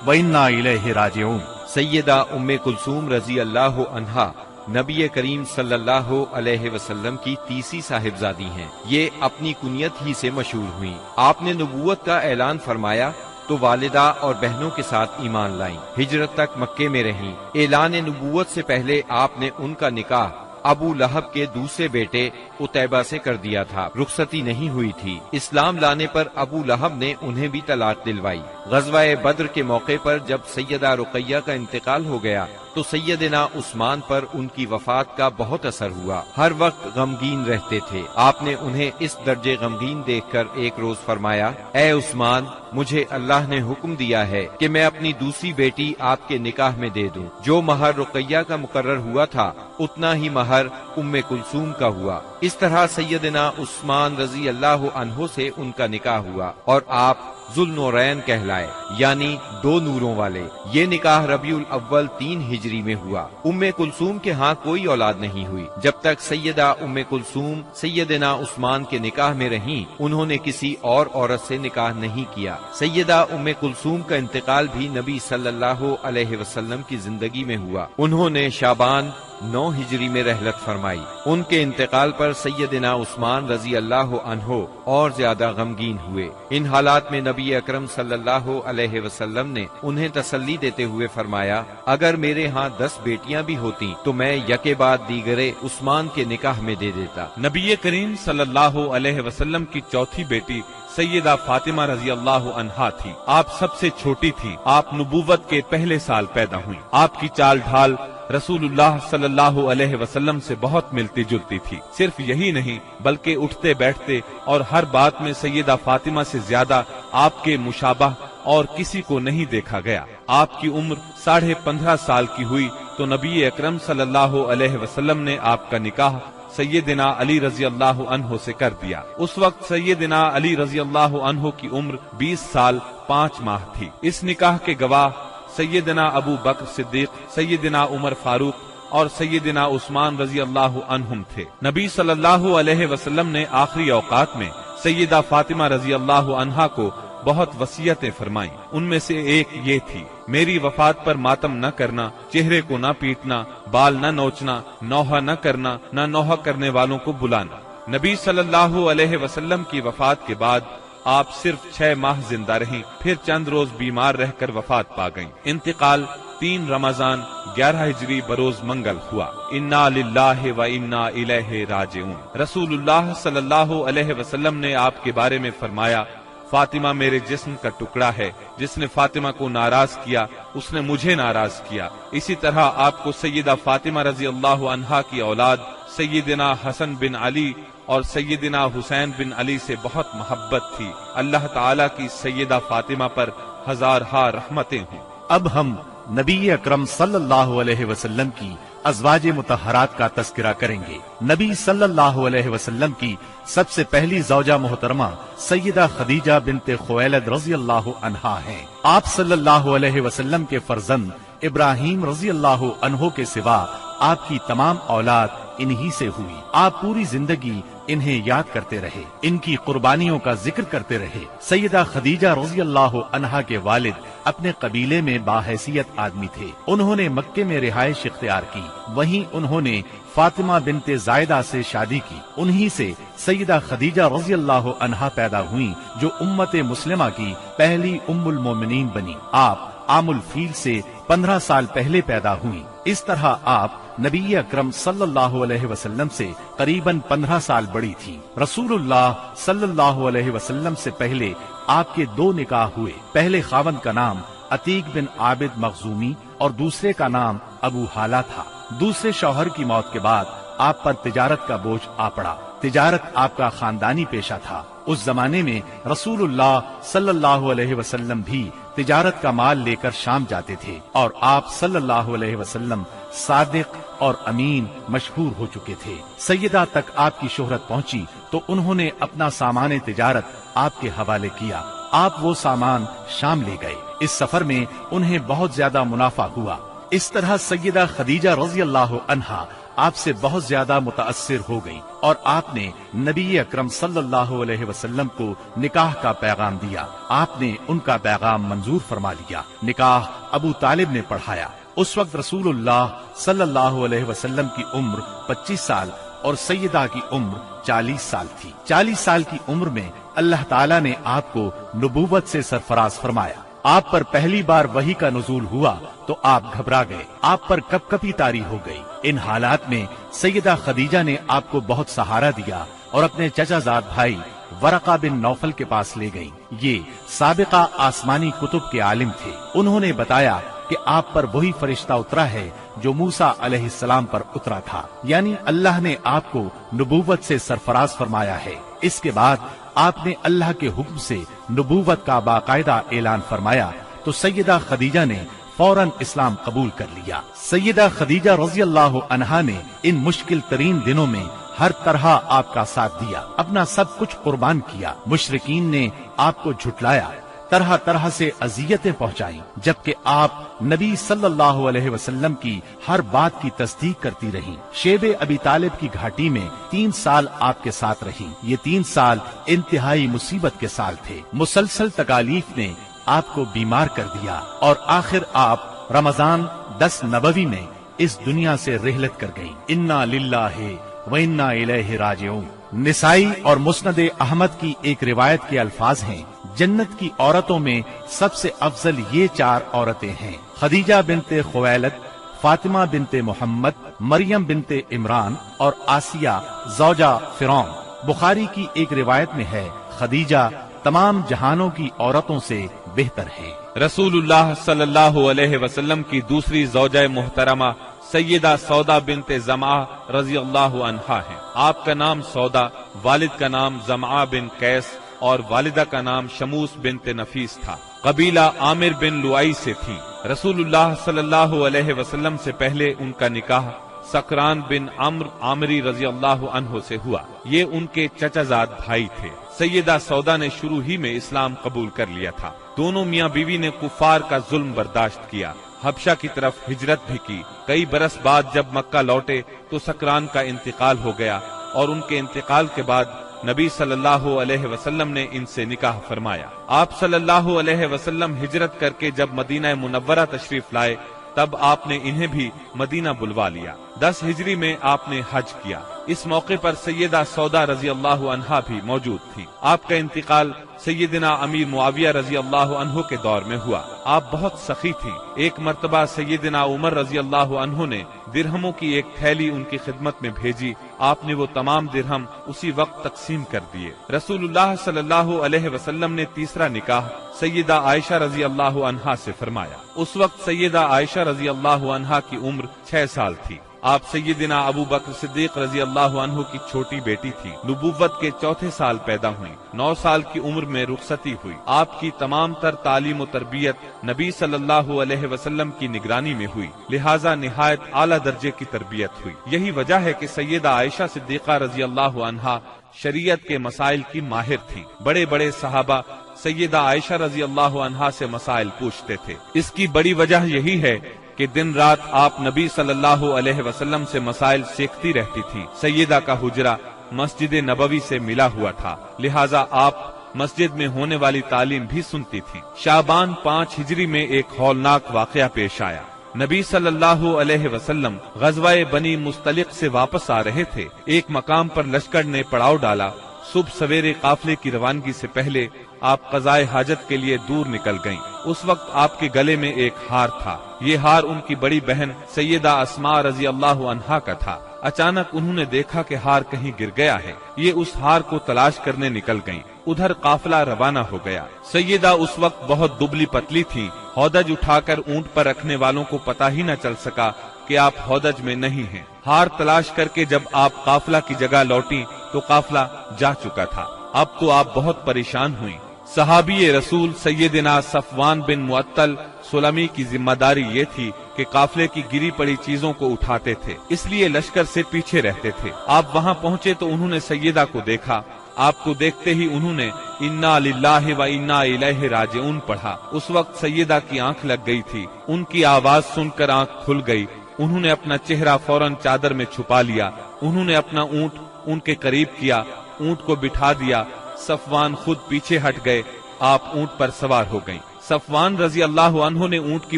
و انا الیہ راجعون۔ سیدہ ام کلثوم رضی اللہ عنہا نبی کریم صلی اللہ علیہ وسلم کی تیسری صاحبزادی ہیں۔ یہ اپنی کنیت ہی سے مشہور ہوئیں۔ آپ نے نبوت کا اعلان فرمایا تو والدہ اور بہنوں کے ساتھ ایمان لائیں۔ ہجرت تک مکے میں رہیں۔ اعلان نبوت سے پہلے آپ نے ان کا نکاح ابو لہب کے دوسرے بیٹے عتیبہ سے کر دیا تھا۔ رخصتی نہیں ہوئی تھی۔ اسلام لانے پر ابو لہب نے انہیں بھی طلاق دلوائی۔ غزوہ بدر کے موقع پر جب سیدہ رقیہ کا انتقال ہو گیا تو سیدنا عثمان پر ان کی وفات کا بہت اثر ہوا۔ ہر وقت غمگین رہتے تھے۔ آپ نے انہیں اس درجے غمگین دیکھ کر ایک روز فرمایا، اے عثمان، مجھے اللہ نے حکم دیا ہے کہ میں اپنی دوسری بیٹی آپ کے نکاح میں دے دوں۔ جو مہر رقیہ کا مقرر ہوا تھا اتنا ہی مہر ام کلثوم کا ہوا۔ اس طرح سیدنا عثمان رضی اللہ عنہ سے ان کا نکاح ہوا اور آپ ذوالنورین کہلائے، یعنی 2 نوروں والے۔ یہ نکاح ربیع الاول 3 ہجری میں ہوا۔ ام کلثوم کے ہاں کوئی اولاد نہیں ہوئی۔ جب تک سیدہ ام کلثوم سیدنا عثمان کے نکاح میں رہیں، انہوں نے کسی اور عورت سے نکاح نہیں کیا۔ سیدہ ام کلثوم کا انتقال بھی نبی صلی اللہ علیہ وسلم کی زندگی میں ہوا۔ انہوں نے شعبان 9 ہجری میں رحلت فرمائی۔ ان کے انتقال پر سیدنا عثمان رضی اللہ عنہ اور زیادہ غمگین ہوئے۔ ان حالات میں نبی اکرم صلی اللہ علیہ وسلم نے انہیں تسلی دیتے ہوئے فرمایا، اگر میرے ہاں 10 بیٹیاں بھی ہوتی تو میں یکے بعد دیگرے عثمان کے نکاح میں دے دیتا۔ نبی کریم صلی اللہ علیہ وسلم کی چوتھی بیٹی سیدہ فاطمہ رضی اللہ عنہا تھی۔ آپ سب سے چھوٹی تھی۔ آپ نبوت کے پہلے سال پیدا ہوئی۔ آپ کی چال ڈھال رسول اللہ صلی اللہ علیہ وسلم سے بہت ملتی جلتی تھی۔ صرف یہی نہیں بلکہ اٹھتے بیٹھتے اور ہر بات میں سیدہ فاطمہ سے زیادہ آپ کے مشابہ اور کسی کو نہیں دیکھا گیا۔ آپ کی عمر 15.5 سال کی ہوئی تو نبی اکرم صلی اللہ علیہ وسلم نے آپ کا نکاح سیدنا علی رضی اللہ عنہ سے کر دیا۔ اس وقت سیدنا علی رضی اللہ عنہ کی عمر 20 سال 5 ماہ تھی۔ اس نکاح کے گواہ سیدنا ابو بکر صدیق، سیدنا عمر فاروق اور سیدنا عثمان رضی اللہ عنہم تھے۔ نبی صلی اللہ علیہ وسلم نے آخری اوقات میں سیدہ فاطمہ رضی اللہ عنہا کو بہت وصیتیں فرمائیں۔ ان میں سے ایک یہ تھی، میری وفات پر ماتم نہ کرنا، چہرے کو نہ پیٹنا، بال نہ نوچنا، نوحہ نہ کرنا، نہ نوحہ کرنے والوں کو بلانا۔ نبی صلی اللہ علیہ وسلم کی وفات کے بعد آپ صرف 6 ماہ زندہ رہیں، پھر چند روز بیمار رہ کر وفات پا گئیں۔ انتقال 3 رمضان 11 ہجری بروز منگل ہوا۔ انا للہ و انا الیہ راجعون۔ رسول اللہ صلی اللہ علیہ وسلم نے آپ کے بارے میں فرمایا، فاطمہ میرے جسم کا ٹکڑا ہے، جس نے فاطمہ کو ناراض کیا اس نے مجھے ناراض کیا۔ اسی طرح آپ کو سیدہ فاطمہ رضی اللہ عنہا کی اولاد سیدنا حسن بن علی اور سیدنا حسین بن علی سے بہت محبت تھی۔ اللہ تعالیٰ کی سیدہ فاطمہ پر ہزارہا رحمتیں ہوں۔ اب ہم نبی اکرم صلی اللہ علیہ وسلم کی ازواج مطہرات کا تذکرہ کریں گے۔ نبی صلی اللہ علیہ وسلم کی سب سے پہلی زوجہ محترمہ سیدہ خدیجہ بنت خویلد رضی اللہ عنہا ہیں۔ آپ صلی اللہ علیہ وسلم کے فرزند ابراہیم رضی اللہ عنہ کے سوا آپ کی تمام اولاد انہی سے ہوئی۔ آپ پوری زندگی انہیں یاد کرتے رہے، ان کی قربانیوں کا ذکر کرتے رہے۔ سیدہ خدیجہ رضی اللہ عنہا کے والد اپنے قبیلے میں باحیثیت آدمی تھے۔ انہوں نے مکے میں رہائش اختیار کی، وہیں انہوں نے فاطمہ بنت زائدہ سے شادی کی۔ انہی سے سیدہ خدیجہ رضی اللہ عنہا پیدا ہوئیں، جو امت مسلمہ کی پہلی ام المومنین بنی۔ آپ عام الفیل سے 15 سال پہلے پیدا ہوئیں۔ اس طرح آپ نبی اکرم صلی اللہ علیہ وسلم سے قریباً 15 سال بڑی تھی۔ رسول اللہ صلی اللہ علیہ وسلم سے پہلے آپ کے 2 نکاح ہوئے۔ پہلے خاوند کا نام عتیق بن عابد مخزومی اور دوسرے کا نام ابو حالہ تھا۔ دوسرے شوہر کی موت کے بعد آپ پر تجارت کا بوجھ آ پڑا۔ تجارت آپ کا خاندانی پیشہ تھا۔ اس زمانے میں رسول اللہ صلی اللہ علیہ وسلم بھی تجارت کا مال لے کر شام جاتے تھے، اور آپ صلی اللہ علیہ وسلم صادق اور امین مشہور ہو چکے تھے۔ سیدہ تک آپ کی شہرت پہنچی تو انہوں نے اپنا سامان تجارت آپ کے حوالے کیا۔ آپ وہ سامان شام لے گئے۔ اس سفر میں انہیں بہت زیادہ منافع ہوا۔ اس طرح سیدہ خدیجہ رضی اللہ عنہا آپ سے بہت زیادہ متاثر ہو گئی، اور آپ نے نبی اکرم صلی اللہ علیہ وسلم کو نکاح کا پیغام دیا۔ آپ نے ان کا پیغام منظور فرما لیا۔ نکاح ابو طالب نے پڑھایا۔ اس وقت رسول اللہ صلی اللہ علیہ وسلم کی عمر 25 سال اور سیدہ کی عمر 40 سال تھی۔ 40 سال کی عمر میں اللہ تعالیٰ نے آپ کو نبوت سے سرفراز فرمایا۔ آپ پر پہلی بار وحی کا نزول ہوا تو آپ گھبرا گئے، آپ پر کپ کپی طاری ہو گئی۔ ان حالات میں سیدہ خدیجہ نے آپ کو بہت سہارا دیا اور اپنے چچا زاد بھائی ورقہ بن نوفل کے پاس لے گئیں۔ یہ سابقہ آسمانی کتب کے عالم تھے۔ انہوں نے بتایا کہ آپ پر وہی فرشتہ اترا ہے جو موسیٰ علیہ السلام پر اترا تھا، یعنی اللہ نے آپ کو نبوت سے سرفراز فرمایا ہے۔ اس کے بعد آپ نے اللہ کے حکم سے نبوت کا باقاعدہ اعلان فرمایا تو سیدہ خدیجہ نے فوراً اسلام قبول کر لیا۔ سیدہ خدیجہ رضی اللہ عنہا نے ان مشکل ترین دنوں میں ہر طرح آپ کا ساتھ دیا، اپنا سب کچھ قربان کیا۔ مشرکین نے آپ کو جھٹلایا، طرح طرح سے اذیتیں پہنچائیں، جبکہ آپ نبی صلی اللہ علیہ وسلم کی ہر بات کی تصدیق کرتی رہیں۔ شیب ابی طالب کی گھاٹی میں 3 سال آپ کے ساتھ رہیں۔ یہ 3 سال انتہائی مصیبت کے سال تھے۔ مسلسل تکالیف نے آپ کو بیمار کر دیا، اور آخر آپ رمضان 10 نبوی میں اس دنیا سے رحلت کر گئیں۔ انا للہ و انا الیہ راجعون۔ نسائی اور مسند احمد کی ایک روایت کے الفاظ ہیں، جنت کی عورتوں میں سب سے افضل یہ 4 عورتیں ہیں: خدیجہ بنت خویلد، فاطمہ بنت محمد، مریم بنت عمران اور آسیہ زوجہ فرعون۔ بخاری کی ایک روایت میں ہے، خدیجہ تمام جہانوں کی عورتوں سے بہتر ہے۔ رسول اللہ صلی اللہ علیہ وسلم کی دوسری زوجہ محترمہ سیدہ سودا بنت زمعہ رضی اللہ عنہا ہیں۔ آپ کا نام سودا، والد کا نام زمعہ بن قیس اور والدہ کا نام شموس بنت نفیس تھا۔ قبیلہ عامر بن لوائی سے تھی۔ رسول اللہ صلی اللہ علیہ وسلم سے پہلے ان کا نکاح سکران بن عمرو عامری رضی اللہ عنہ سے ہوا۔ یہ ان کے چچا زاد بھائی تھے۔ سیدہ سودا نے شروع ہی میں اسلام قبول کر لیا تھا۔ دونوں میاں بیوی نے کفار کا ظلم برداشت کیا، حبشہ کی طرف ہجرت بھی کی۔ کئی برس بعد جب مکہ لوٹے تو سکران کا انتقال ہو گیا، اور ان کے انتقال کے بعد نبی صلی اللہ علیہ وسلم نے ان سے نکاح فرمایا۔ آپ صلی اللہ علیہ وسلم ہجرت کر کے جب مدینہ منورہ تشریف لائے تب آپ نے انہیں بھی مدینہ بلوا لیا۔ 10 ہجری میں آپ نے حج کیا۔ اس موقع پر سیدہ سودا رضی اللہ عنہا بھی موجود تھی۔ آپ کا انتقال سیدنا امیر معاویہ رضی اللہ عنہ کے دور میں ہوا۔ آپ بہت سخی تھی۔ ایک مرتبہ سیدنا عمر رضی اللہ عنہ نے درہموں کی ایک تھیلی ان کی خدمت میں بھیجی۔ آپ نے وہ تمام درہم اسی وقت تقسیم کر دیے۔ رسول اللہ صلی اللہ علیہ وسلم نے تیسرا نکاح سیدہ عائشہ رضی اللہ عنہا سے فرمایا۔ اس وقت سیدہ عائشہ رضی اللہ عنہا کی عمر 6 سال تھی۔ آپ سیدنا ابو بکر صدیق رضی اللہ عنہ کی چھوٹی بیٹی تھی۔ نبوت کے چوتھے سال پیدا ہوئی، 9 سال کی عمر میں رخصتی ہوئی۔ آپ کی تمام تر تعلیم و تربیت نبی صلی اللہ علیہ وسلم کی نگرانی میں ہوئی، لہٰذا نہایت اعلیٰ درجے کی تربیت ہوئی۔ یہی وجہ ہے کہ سیدہ عائشہ صدیقہ رضی اللہ عنہا شریعت کے مسائل کی ماہر تھی۔ بڑے بڑے صحابہ سیدہ عائشہ رضی اللہ عنہا سے مسائل پوچھتے تھے۔ اس کی بڑی وجہ یہی ہے کہ دن رات آپ نبی صلی اللہ علیہ وسلم سے مسائل سیکھتی رہتی تھی۔ سیدہ کا حجرہ مسجد نبوی سے ملا ہوا تھا، لہٰذا آپ مسجد میں ہونے والی تعلیم بھی سنتی تھی۔ شعبان 5 ہجری میں ایک ہولناک واقعہ پیش آیا۔ نبی صلی اللہ علیہ وسلم غزوہ بنی مستلق سے واپس آ رہے تھے۔ ایک مقام پر لشکر نے پڑاؤ ڈالا۔ صبح سویرے قافلے کی روانگی سے پہلے آپ قضائے حاجت کے لیے دور نکل گئیں۔ اس وقت آپ کے گلے میں ایک ہار تھا۔ یہ ہار ان کی بڑی بہن سیدہ اسماء رضی اللہ عنہا کا تھا۔ اچانک انہوں نے دیکھا کہ ہار کہیں گر گیا ہے۔ یہ اس ہار کو تلاش کرنے نکل گئیں۔ ادھر قافلہ روانہ ہو گیا۔ سیدہ اس وقت بہت دبلی پتلی تھی۔ ہودج اٹھا کر اونٹ پر رکھنے والوں کو پتہ ہی نہ چل سکا کہ آپ ہودج میں نہیں ہیں۔ ہار تلاش کر کے جب آپ قافلہ کی جگہ لوٹی تو قافلہ جا چکا تھا۔ اب تو آپ بہت پریشان ہوئیں۔ صحابی رسول سیدنا صفوان بن معطل سلمی کی ذمہ داری یہ تھی کہ قافلے کی گری پڑی چیزوں کو اٹھاتے تھے، اس لیے لشکر سے پیچھے رہتے تھے۔ آپ وہاں پہنچے تو انہوں نے سیدہ کو دیکھا۔ آپ کو دیکھتے ہی انہوں نے انا للہ و انا الیہ راجعون پڑھا۔ اس وقت سیدہ کی آنکھ لگ گئی تھی۔ ان کی آواز سن کر آنکھ کھل گئی۔ انہوں نے اپنا چہرہ فوراً چادر میں چھپا لیا۔ انہوں نے اپنا اونٹ ان کے قریب کیا، اونٹ کو بٹھا دیا۔ صفوان خود پیچھے ہٹ گئے۔ آپ اونٹ پر سوار ہو گئیں۔ صفوان رضی اللہ عنہ نے اونٹ کی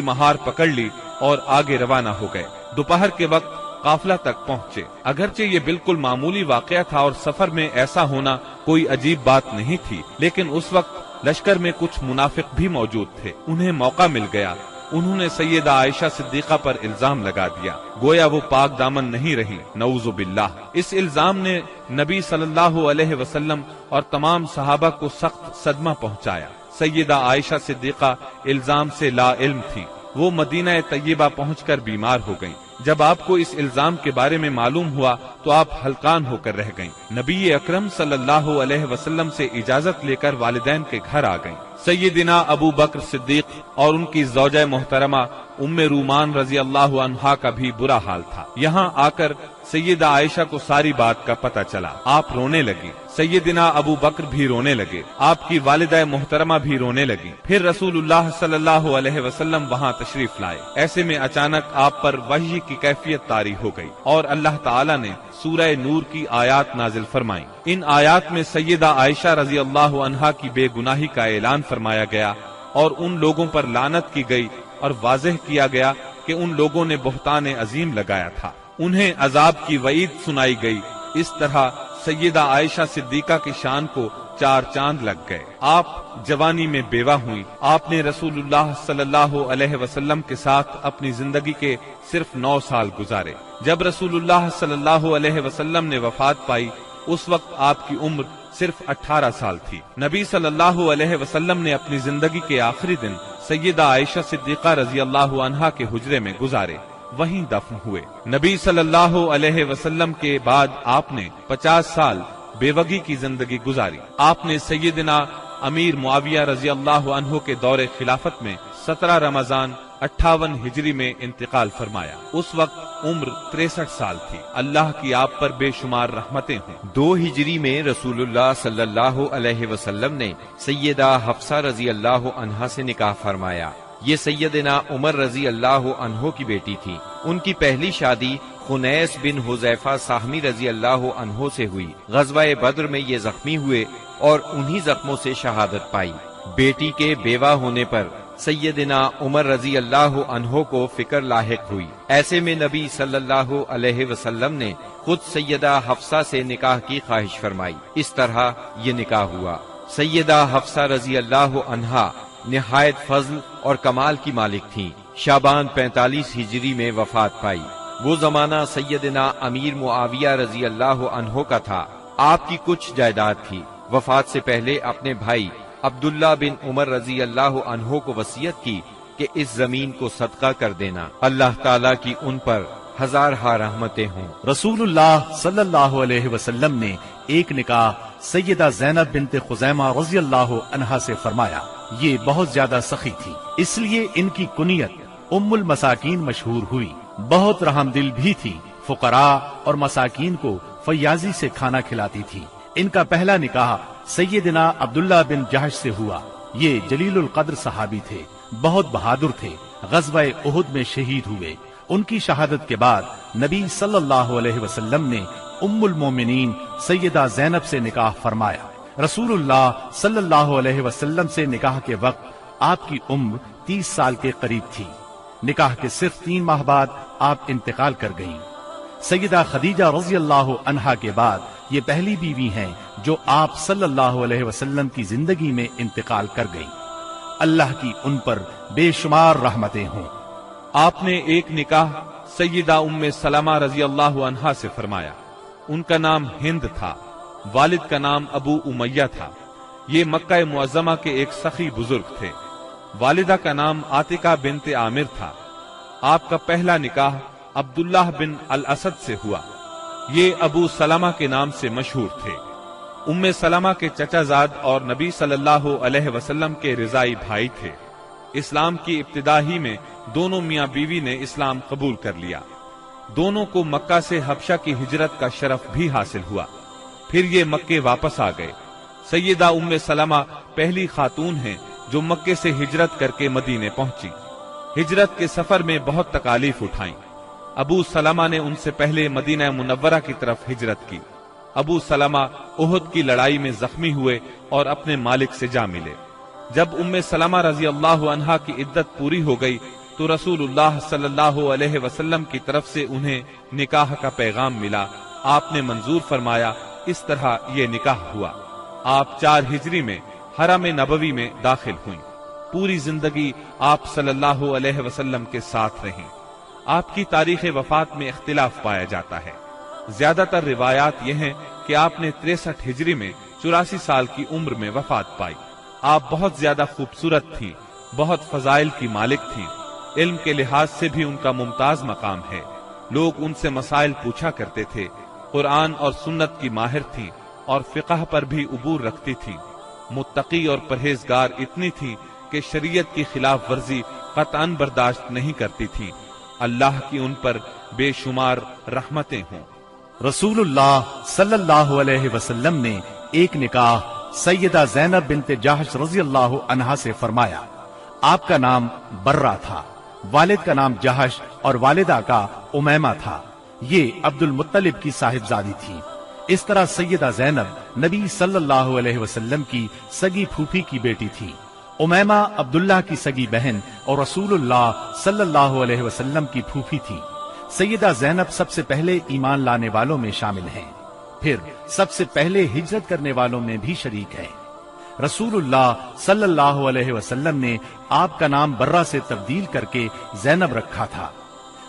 مہار پکڑ لی اور آگے روانہ ہو گئے۔ دوپہر کے وقت قافلہ تک پہنچے۔ اگرچہ یہ بالکل معمولی واقعہ تھا اور سفر میں ایسا ہونا کوئی عجیب بات نہیں تھی، لیکن اس وقت لشکر میں کچھ منافق بھی موجود تھے۔ انہیں موقع مل گیا۔ انہوں نے سیدہ عائشہ صدیقہ پر الزام لگا دیا، گویا وہ پاک دامن نہیں رہی، نعوذ باللہ۔ اس الزام نے نبی صلی اللہ علیہ وسلم اور تمام صحابہ کو سخت صدمہ پہنچایا۔ سیدہ عائشہ صدیقہ الزام سے لا علم تھی۔ وہ مدینہ طیبہ پہنچ کر بیمار ہو گئیں۔ جب آپ کو اس الزام کے بارے میں معلوم ہوا تو آپ ہلکان ہو کر رہ گئیں۔ نبی اکرم صلی اللہ علیہ وسلم سے اجازت لے کر والدین کے گھر آ گئیں۔ سیدنا ابو بکر صدیق اور ان کی زوجہ محترمہ ام رومان رضی اللہ عنہا کا بھی برا حال تھا۔ یہاں آ کر سیدہ عائشہ کو ساری بات کا پتہ چلا۔ آپ رونے لگی۔ سیدنا ابو بکر بھی رونے لگے۔ آپ کی والدہ محترمہ بھی رونے لگی۔ پھر رسول اللہ صلی اللہ علیہ وسلم وہاں تشریف لائے۔ ایسے میں اچانک آپ پر وحی کی کیفیت طاری ہو گئی اور اللہ تعالی نے سورہ نور کی آیات نازل فرمائیں۔ ان آیات میں سیدہ عائشہ رضی اللہ عنہا کی بے گناہی کا اعلان فرمایا گیا اور ان لوگوں پر لعنت کی گئی اور واضح کیا گیا کہ ان لوگوں نے بہتان عظیم لگایا تھا۔ انہیں عذاب کی وعید سنائی گئی۔ اس طرح سیدہ عائشہ صدیقہ کی شان کو 4 چاند لگ گئے۔ آپ جوانی میں بیوہ ہوئی۔ آپ نے رسول اللہ صلی اللہ علیہ وسلم کے ساتھ اپنی زندگی کے صرف 9 سال گزارے۔ جب رسول اللہ صلی اللہ علیہ وسلم نے وفات پائی اس وقت آپ کی عمر صرف 18 سال تھی۔ نبی صلی اللہ علیہ وسلم نے اپنی زندگی کے آخری دن سیدہ عائشہ صدیقہ رضی اللہ عنہا کے حجرے میں گزارے، وہیں دفن ہوئے۔ نبی صلی اللہ علیہ وسلم کے بعد آپ نے 50 سال بیوگی کی زندگی گزاری۔ آپ نے سیدنا امیر معاویہ رضی اللہ عنہ کے دور خلافت میں 17 رمضان 58 ہجری میں انتقال فرمایا۔ اس وقت عمر 63 سال تھی۔ اللہ کی آپ پر بے شمار رحمتیں ہوں۔ 2 ہجری میں رسول اللہ صلی اللہ علیہ وسلم نے سیدہ حفصہ رضی اللہ عنہا سے نکاح فرمایا۔ یہ سیدنا عمر رضی اللہ عنہ کی بیٹی تھی۔ ان کی پہلی شادی خنیس بن حذیفہ ساہمی رضی اللہ عنہ سے ہوئی۔ غزوہ بدر میں یہ زخمی ہوئے اور انہی زخموں سے شہادت پائی۔ بیٹی کے بیوہ ہونے پر سیدنا عمر رضی اللہ عنہ کو فکر لاحق ہوئی۔ ایسے میں نبی صلی اللہ علیہ وسلم نے خود سیدہ حفصہ سے نکاح کی خواہش فرمائی۔ اس طرح یہ نکاح ہوا۔ سیدہ حفصہ رضی اللہ عنہا نہایت فضل اور کمال کی مالک تھیں۔ شعبان 45 ہجری میں وفات پائی۔ وہ زمانہ سیدنا امیر معاویہ رضی اللہ عنہ کا تھا۔ آپ کی کچھ جائیداد تھی۔ وفات سے پہلے اپنے بھائی عبداللہ بن عمر رضی اللہ عنہ کو وصیت کی کہ اس زمین کو صدقہ کر دینا۔ اللہ تعالیٰ کی ان پر ہزارہا رحمتیں ہوں۔ رسول اللہ صلی اللہ علیہ وسلم نے ایک نکاح سیدہ زینب بنت خزیمہ رضی اللہ عنہا سے فرمایا۔ یہ بہت زیادہ سخی تھی، اس لیے ان کی کنیت ام المساکین مشہور ہوئی۔ بہت رحم دل بھی تھی، فقراء اور مساکین کو فیاضی سے کھانا کھلاتی تھی۔ ان کا پہلا نکاح سیدنا عبداللہ بن جہش سے ہوا۔ یہ جلیل القدر صحابی تھے، بہت بہادر تھے، غزوہ احد میں شہید ہوئے۔ ان کی شہادت کے بعد نبی صلی اللہ علیہ وسلم نے ام المومنین سیدہ زینب سے نکاح فرمایا۔ رسول اللہ صلی اللہ علیہ وسلم سے نکاح کے وقت آپ کی عمر 30 سال کے قریب تھی۔ نکاح کے صرف 3 ماہ بعد آپ انتقال کر گئیں۔ سیدہ خدیجہ رضی اللہ عنہا کے بعد یہ پہلی بیوی ہیں جو آپ صلی اللہ علیہ وسلم کی زندگی میں انتقال کر گئیں۔ اللہ کی ان پر بے شمار رحمتیں ہوں۔ آپ نے ایک نکاح سیدہ ام سلمہ رضی اللہ عنہا سے فرمایا۔ ان کا نام ہند تھا، والد کا نام ابو امیہ تھا۔ یہ مکہ معظمہ کے ایک سخی بزرگ تھے۔ والدہ کا نام عاتقہ بنت عامر تھا۔ آپ کا پہلا نکاح عبداللہ بن الاسد سے ہوا۔ یہ ابو سلمہ کے نام سے مشہور تھے۔ ام سلمہ کے چچا زاد اور نبی صلی اللہ علیہ وسلم کے رضائی بھائی تھے۔ اسلام کی ابتدا ہی میں دونوں میاں بیوی نے اسلام قبول کر لیا۔ دونوں کو مکہ سے حبشہ کی ہجرت کا شرف بھی حاصل ہوا۔ پھر یہ مکے واپس آ گئے۔ سیدہ ام سلمہ پہلی خاتون ہیں جو مکے سے ہجرت کر کے مدینے پہنچی۔ ہجرت کے سفر میں بہت تکالیف اٹھائیں۔ ابو سلمہ نے ان سے پہلے مدینہ منورہ کی طرف ہجرت کی۔ ابو سلمہ احد کی لڑائی میں زخمی ہوئے اور اپنے مالک سے جا ملے۔ جب ام سلمہ رضی اللہ عنہا کی عدت پوری ہو گئی تو رسول اللہ صلی اللہ علیہ وسلم کی طرف سے انہیں نکاح کا پیغام ملا۔ آپ نے منظور فرمایا، اس طرح یہ نکاح ہوا۔ آپ 4 ہجری میں حرم نبوی میں داخل ہوئیں۔ پوری زندگی آپ صلی اللہ علیہ وسلم کے ساتھ رہیں۔ آپ کی تاریخ وفات میں اختلاف پایا جاتا ہے۔ زیادہ تر روایات یہ ہیں کہ آپ نے 63 ہجری میں 84 سال کی عمر میں وفات پائی۔ آپ بہت زیادہ خوبصورت تھیں، بہت فضائل کی مالک تھیں۔ علم کے لحاظ سے بھی ان کا ممتاز مقام ہے۔ لوگ ان سے مسائل پوچھا کرتے تھے۔ قرآن اور سنت کی ماہر تھیں اور فقہ پر بھی عبور رکھتی تھیں۔ متقی اور پرہیزگار اتنی تھیں کہ شریعت کی خلاف ورزی قطعاً برداشت نہیں کرتی تھیں۔ اللہ کی ان پر بے شمار رحمتیں ہوں۔ رسول اللہ صلی اللہ علیہ وسلم نے ایک نکاح سیدہ زینب بنت جہش رضی اللہ عنہا سے فرمایا۔ آپ کا نام برہ تھا، والد کا نام جہش اور والدہ کا امیمہ تھا۔ یہ عبد المطلب کی صاحبزادی تھی۔ اس طرح سیدہ زینب نبی صلی اللہ علیہ وسلم کی سگی پھوپھی کی بیٹی تھی۔ امیمہ عبداللہ کی سگی بہن اور رسول اللہ صلی اللہ علیہ وسلم کی پھوپھی تھی۔ سیدہ زینب سب سے پہلے ایمان لانے والوں میں شامل ہیں، پھر سب سے پہلے ہجرت کرنے والوں میں بھی شریک ہیں۔ رسول اللہ صلی اللہ علیہ وسلم نے آپ کا نام برہ سے تبدیل کر کے زینب رکھا تھا۔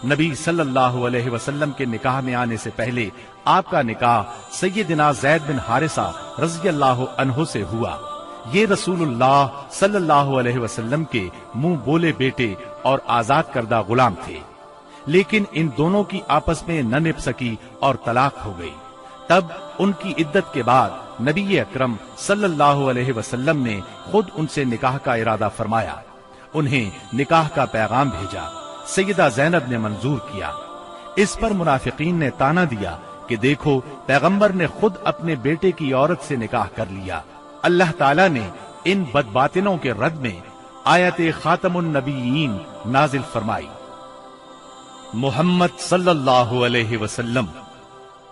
نبی صلی اللہ علیہ وسلم کے نکاح میں آنے سے پہلے آپ کا نکاح سیدنا زید بن حارثہ رضی اللہ عنہ سے ہوا۔ یہ رسول اللہ صلی اللہ علیہ وسلم کے منہ بولے بیٹے اور آزاد کردہ غلام تھے، لیکن ان دونوں کی آپس میں نہ نبھ سکی اور طلاق ہو گئی۔ تب ان کی عدت کے بعد نبی اکرم صلی اللہ علیہ وسلم نے خود ان سے نکاح کا ارادہ فرمایا۔ انہیں نکاح کا پیغام بھیجا۔ سیدہ زینب نے منظور کیا۔ اس پر منافقین نے تانا دیا کہ دیکھو، پیغمبر نے خود اپنے بیٹے کی عورت سے نکاح کر لیا۔ اللہ تعالیٰ نے ان بدباطنوں کے رد میں آیت خاتم النبیین نازل فرمائی۔ محمد صلی اللہ علیہ وسلم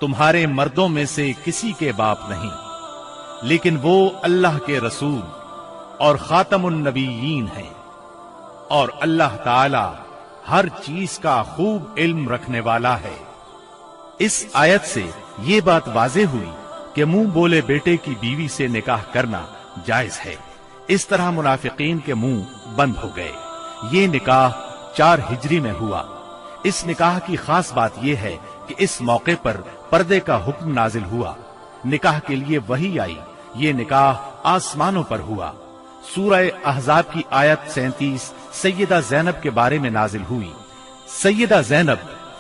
تمہارے مردوں میں سے کسی کے باپ نہیں، لیکن وہ اللہ کے رسول اور خاتم النبیین ہیں، اور اللہ تعالی ہر چیز کا خوب علم رکھنے والا ہے۔ اس آیت سے یہ بات واضح ہوئی کہ منہ بولے بیٹے کی بیوی سے نکاح کرنا جائز ہے۔ اس طرح منافقین کے منہ بند ہو گئے۔ یہ نکاح 4 ہجری میں ہوا۔ اس نکاح کی خاص بات یہ ہے کہ اس موقع پر پردے کا حکم نازل ہوا۔ نکاح کے لیے وحی آئی۔ یہ نکاح آسمانوں پر ہوا۔ سورہ احزاب کی آیت 37 سیدہ زینب کے بارے میں نازل ہوئی۔ سیدہ زینب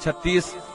36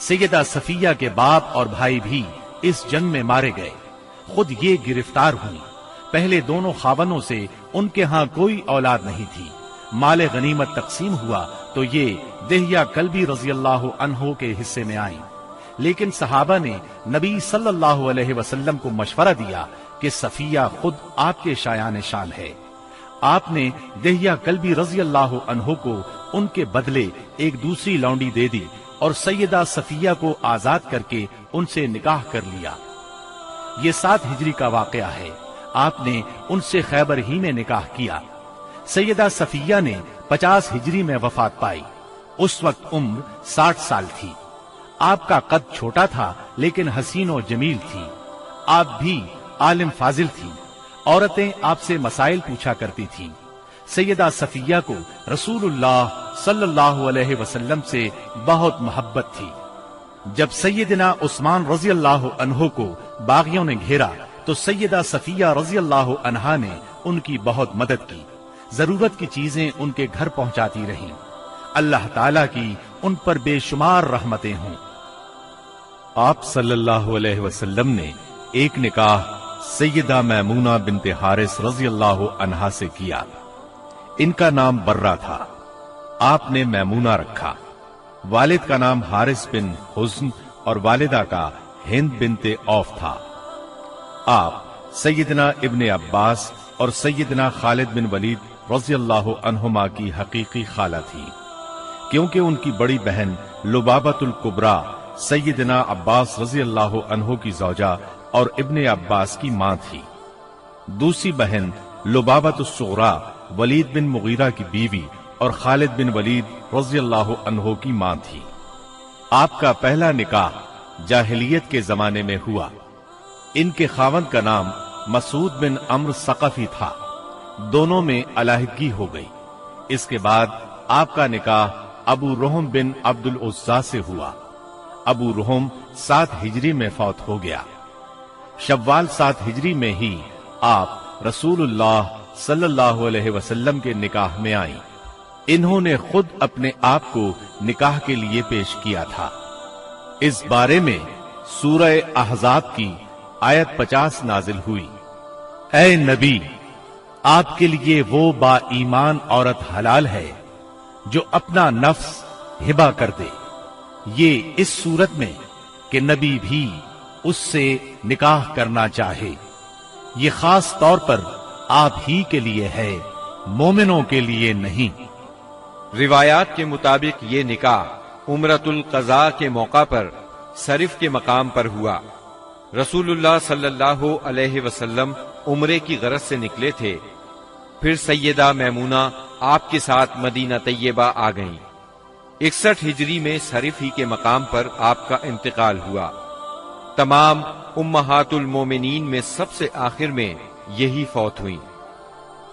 سیدہ صفیہ کے باپ اور بھائی بھی اس جنگ میں مارے گئے، خود یہ گرفتار ہوئی۔ پہلے دونوں خاونوں سے ان کے ہاں کوئی اولاد نہیں تھی۔ مال غنیمت تقسیم ہوا تو یہ دہیہ کلبی رضی اللہ عنہ کے حصے میں آئیں، لیکن صحابہ نے نبی صلی اللہ علیہ وسلم کو مشورہ دیا کہ صفیہ خود آپ کے شایان شان ہے۔ آپ نے دہیہ کلبی رضی اللہ عنہ کو ان کے بدلے ایک دوسری لونڈی دے دی اور سیدہ صفیہ کو آزاد کر کے ان سے نکاح کر لیا۔ یہ 7 ہجری کا واقعہ ہے۔ آپ نے ان سے خیبر ہی میں نکاح کیا۔ سیدہ صفیہ نے 50 ہجری میں وفات پائی۔ اس وقت عمر 60 سال تھی۔ آپ کا قد چھوٹا تھا لیکن حسین و جمیل تھی۔ آپ بھی عالم فاضل تھی۔ عورتیں آپ سے مسائل پوچھا کرتی تھیں۔ سیدہ صفیہ کو رسول اللہ صلی اللہ علیہ وسلم سے بہت محبت تھی۔ جب سیدنا عثمان رضی اللہ عنہ کو باغیوں نے گھیرا تو سیدہ صفیہ رضی اللہ عنہا نے ان کی بہت مدد کی، ضرورت کی چیزیں ان کے گھر پہنچاتی رہیں۔ اللہ تعالیٰ کی ان پر بے شمار رحمتیں ہوں۔ آپ صلی اللہ علیہ وسلم نے ایک نکاح سیدہ میمونہ بنت حارث رضی اللہ عنہا سے کیا۔ ان کا نام برہ تھا، آپ نے میمونہ رکھا۔ والد کا نام حارث بن حزن اور والدہ کا ہند بنت عوف تھا۔ آپ سیدنا ابن عباس اور سیدنا خالد بن ولید رضی اللہ عنہما کی حقیقی خالہ تھی، کیونکہ ان کی بڑی بہن لبابۃ الکبریٰ سیدنا عباس رضی اللہ عنہ کی زوجہ اور ابن عباس کی ماں تھی۔ دوسری بہن لبابۃ الصغریٰ ولید بن مغیرہ کی بیوی اور خالد بن ولید رضی اللہ عنہ کی ماں تھی۔ آپ کا پہلا نکاح جاہلیت کے زمانے میں ہوا۔ ان کے خاوند کا نام مسعود بن عمرو ثقفی تھا۔ دونوں میں علیحدگی ہو گئی۔ اس کے بعد آپ کا نکاح ابو رحم بن عبد العزیٰ سے ہوا۔ ابو رحم 7 ہجری میں فوت ہو گیا۔ شوال 7 ہجری میں ہی آپ رسول اللہ صلی اللہ علیہ وسلم کے نکاح میں آئیں۔ انہوں نے خود اپنے آپ کو نکاح کے لیے پیش کیا تھا۔ اس بارے میں سورہ احزاب کی آیت 50 نازل ہوئی۔ اے نبی، آپ کے لیے وہ با ایمان عورت حلال ہے جو اپنا نفس ہبہ کر دے، یہ اس صورت میں کہ نبی بھی اس سے نکاح کرنا چاہے۔ یہ خاص طور پر آپ ہی کے لیے ہے، مومنوں کے لیے نہیں۔ روایات کے مطابق یہ نکاح عمرۃ القضاء کے موقع پر صرف کے مقام پر ہوا۔ رسول اللہ صلی اللہ علیہ وسلم عمرے کی غرض سے نکلے تھے، پھر سیدہ میمونہ آپ کے ساتھ مدینہ طیبہ آ گئیں۔ 61 ہجری میں صرف ہی کے مقام پر آپ کا انتقال ہوا۔ تمام امہات المومنین میں سب سے آخر میں یہی فوت ہوئیں۔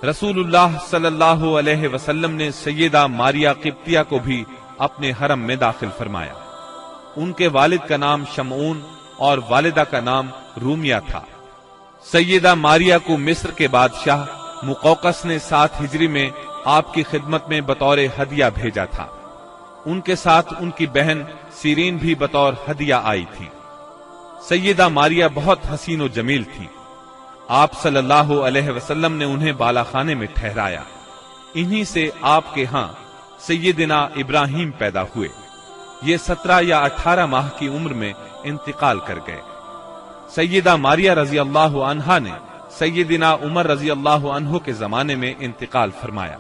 رسول اللہ صلی اللہ علیہ وسلم نے سیدہ ماریہ قبطیہ کو بھی اپنے حرم میں داخل فرمایا۔ ان کے والد کا نام شمعون اور والدہ کا نام رومیہ تھا۔ سیدہ ماریہ کو مصر کے بادشاہ مقوقس نے 7 ہجری میں آپ کی خدمت میں بطور ہدیہ بھیجا تھا۔ ان کے ساتھ ان کی بہن سیرین بھی بطور ہدیہ آئی تھی۔ سیدہ ماریہ بہت حسین و جمیل تھی۔ آپ صلی اللہ علیہ وسلم نے انہیں بالا خانے میں ٹھہرایا۔ انہی سے آپ کے ہاں سیدنا ابراہیم پیدا ہوئے۔ یہ 17 یا 18 ماہ کی عمر میں انتقال کر گئے۔ سیدہ ماریہ رضی اللہ عنہا نے سیدنا عمر رضی اللہ عنہ کے زمانے میں انتقال فرمایا،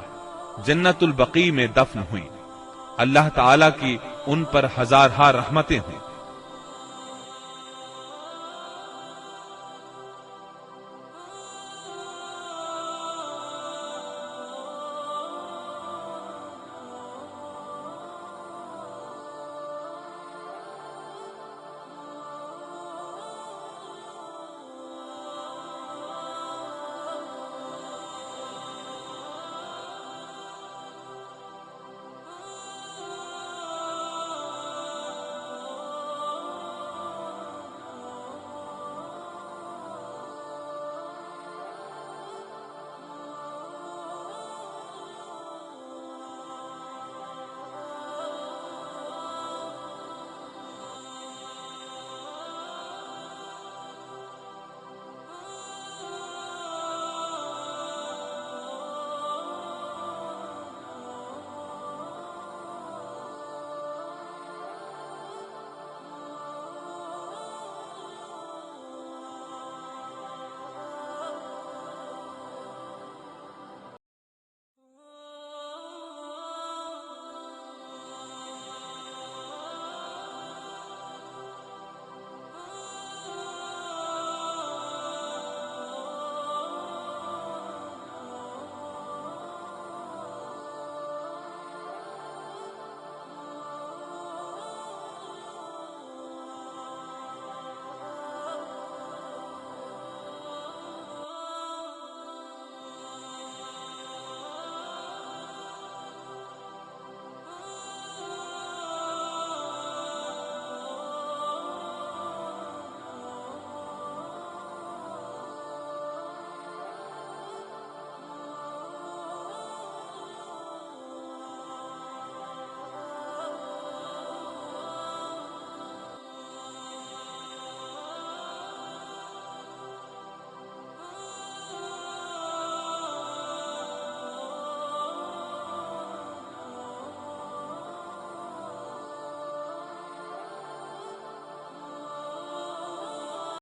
جنت البقیع میں دفن ہوئی۔ اللہ تعالیٰ کی ان پر ہزارہا رحمتیں ہوں۔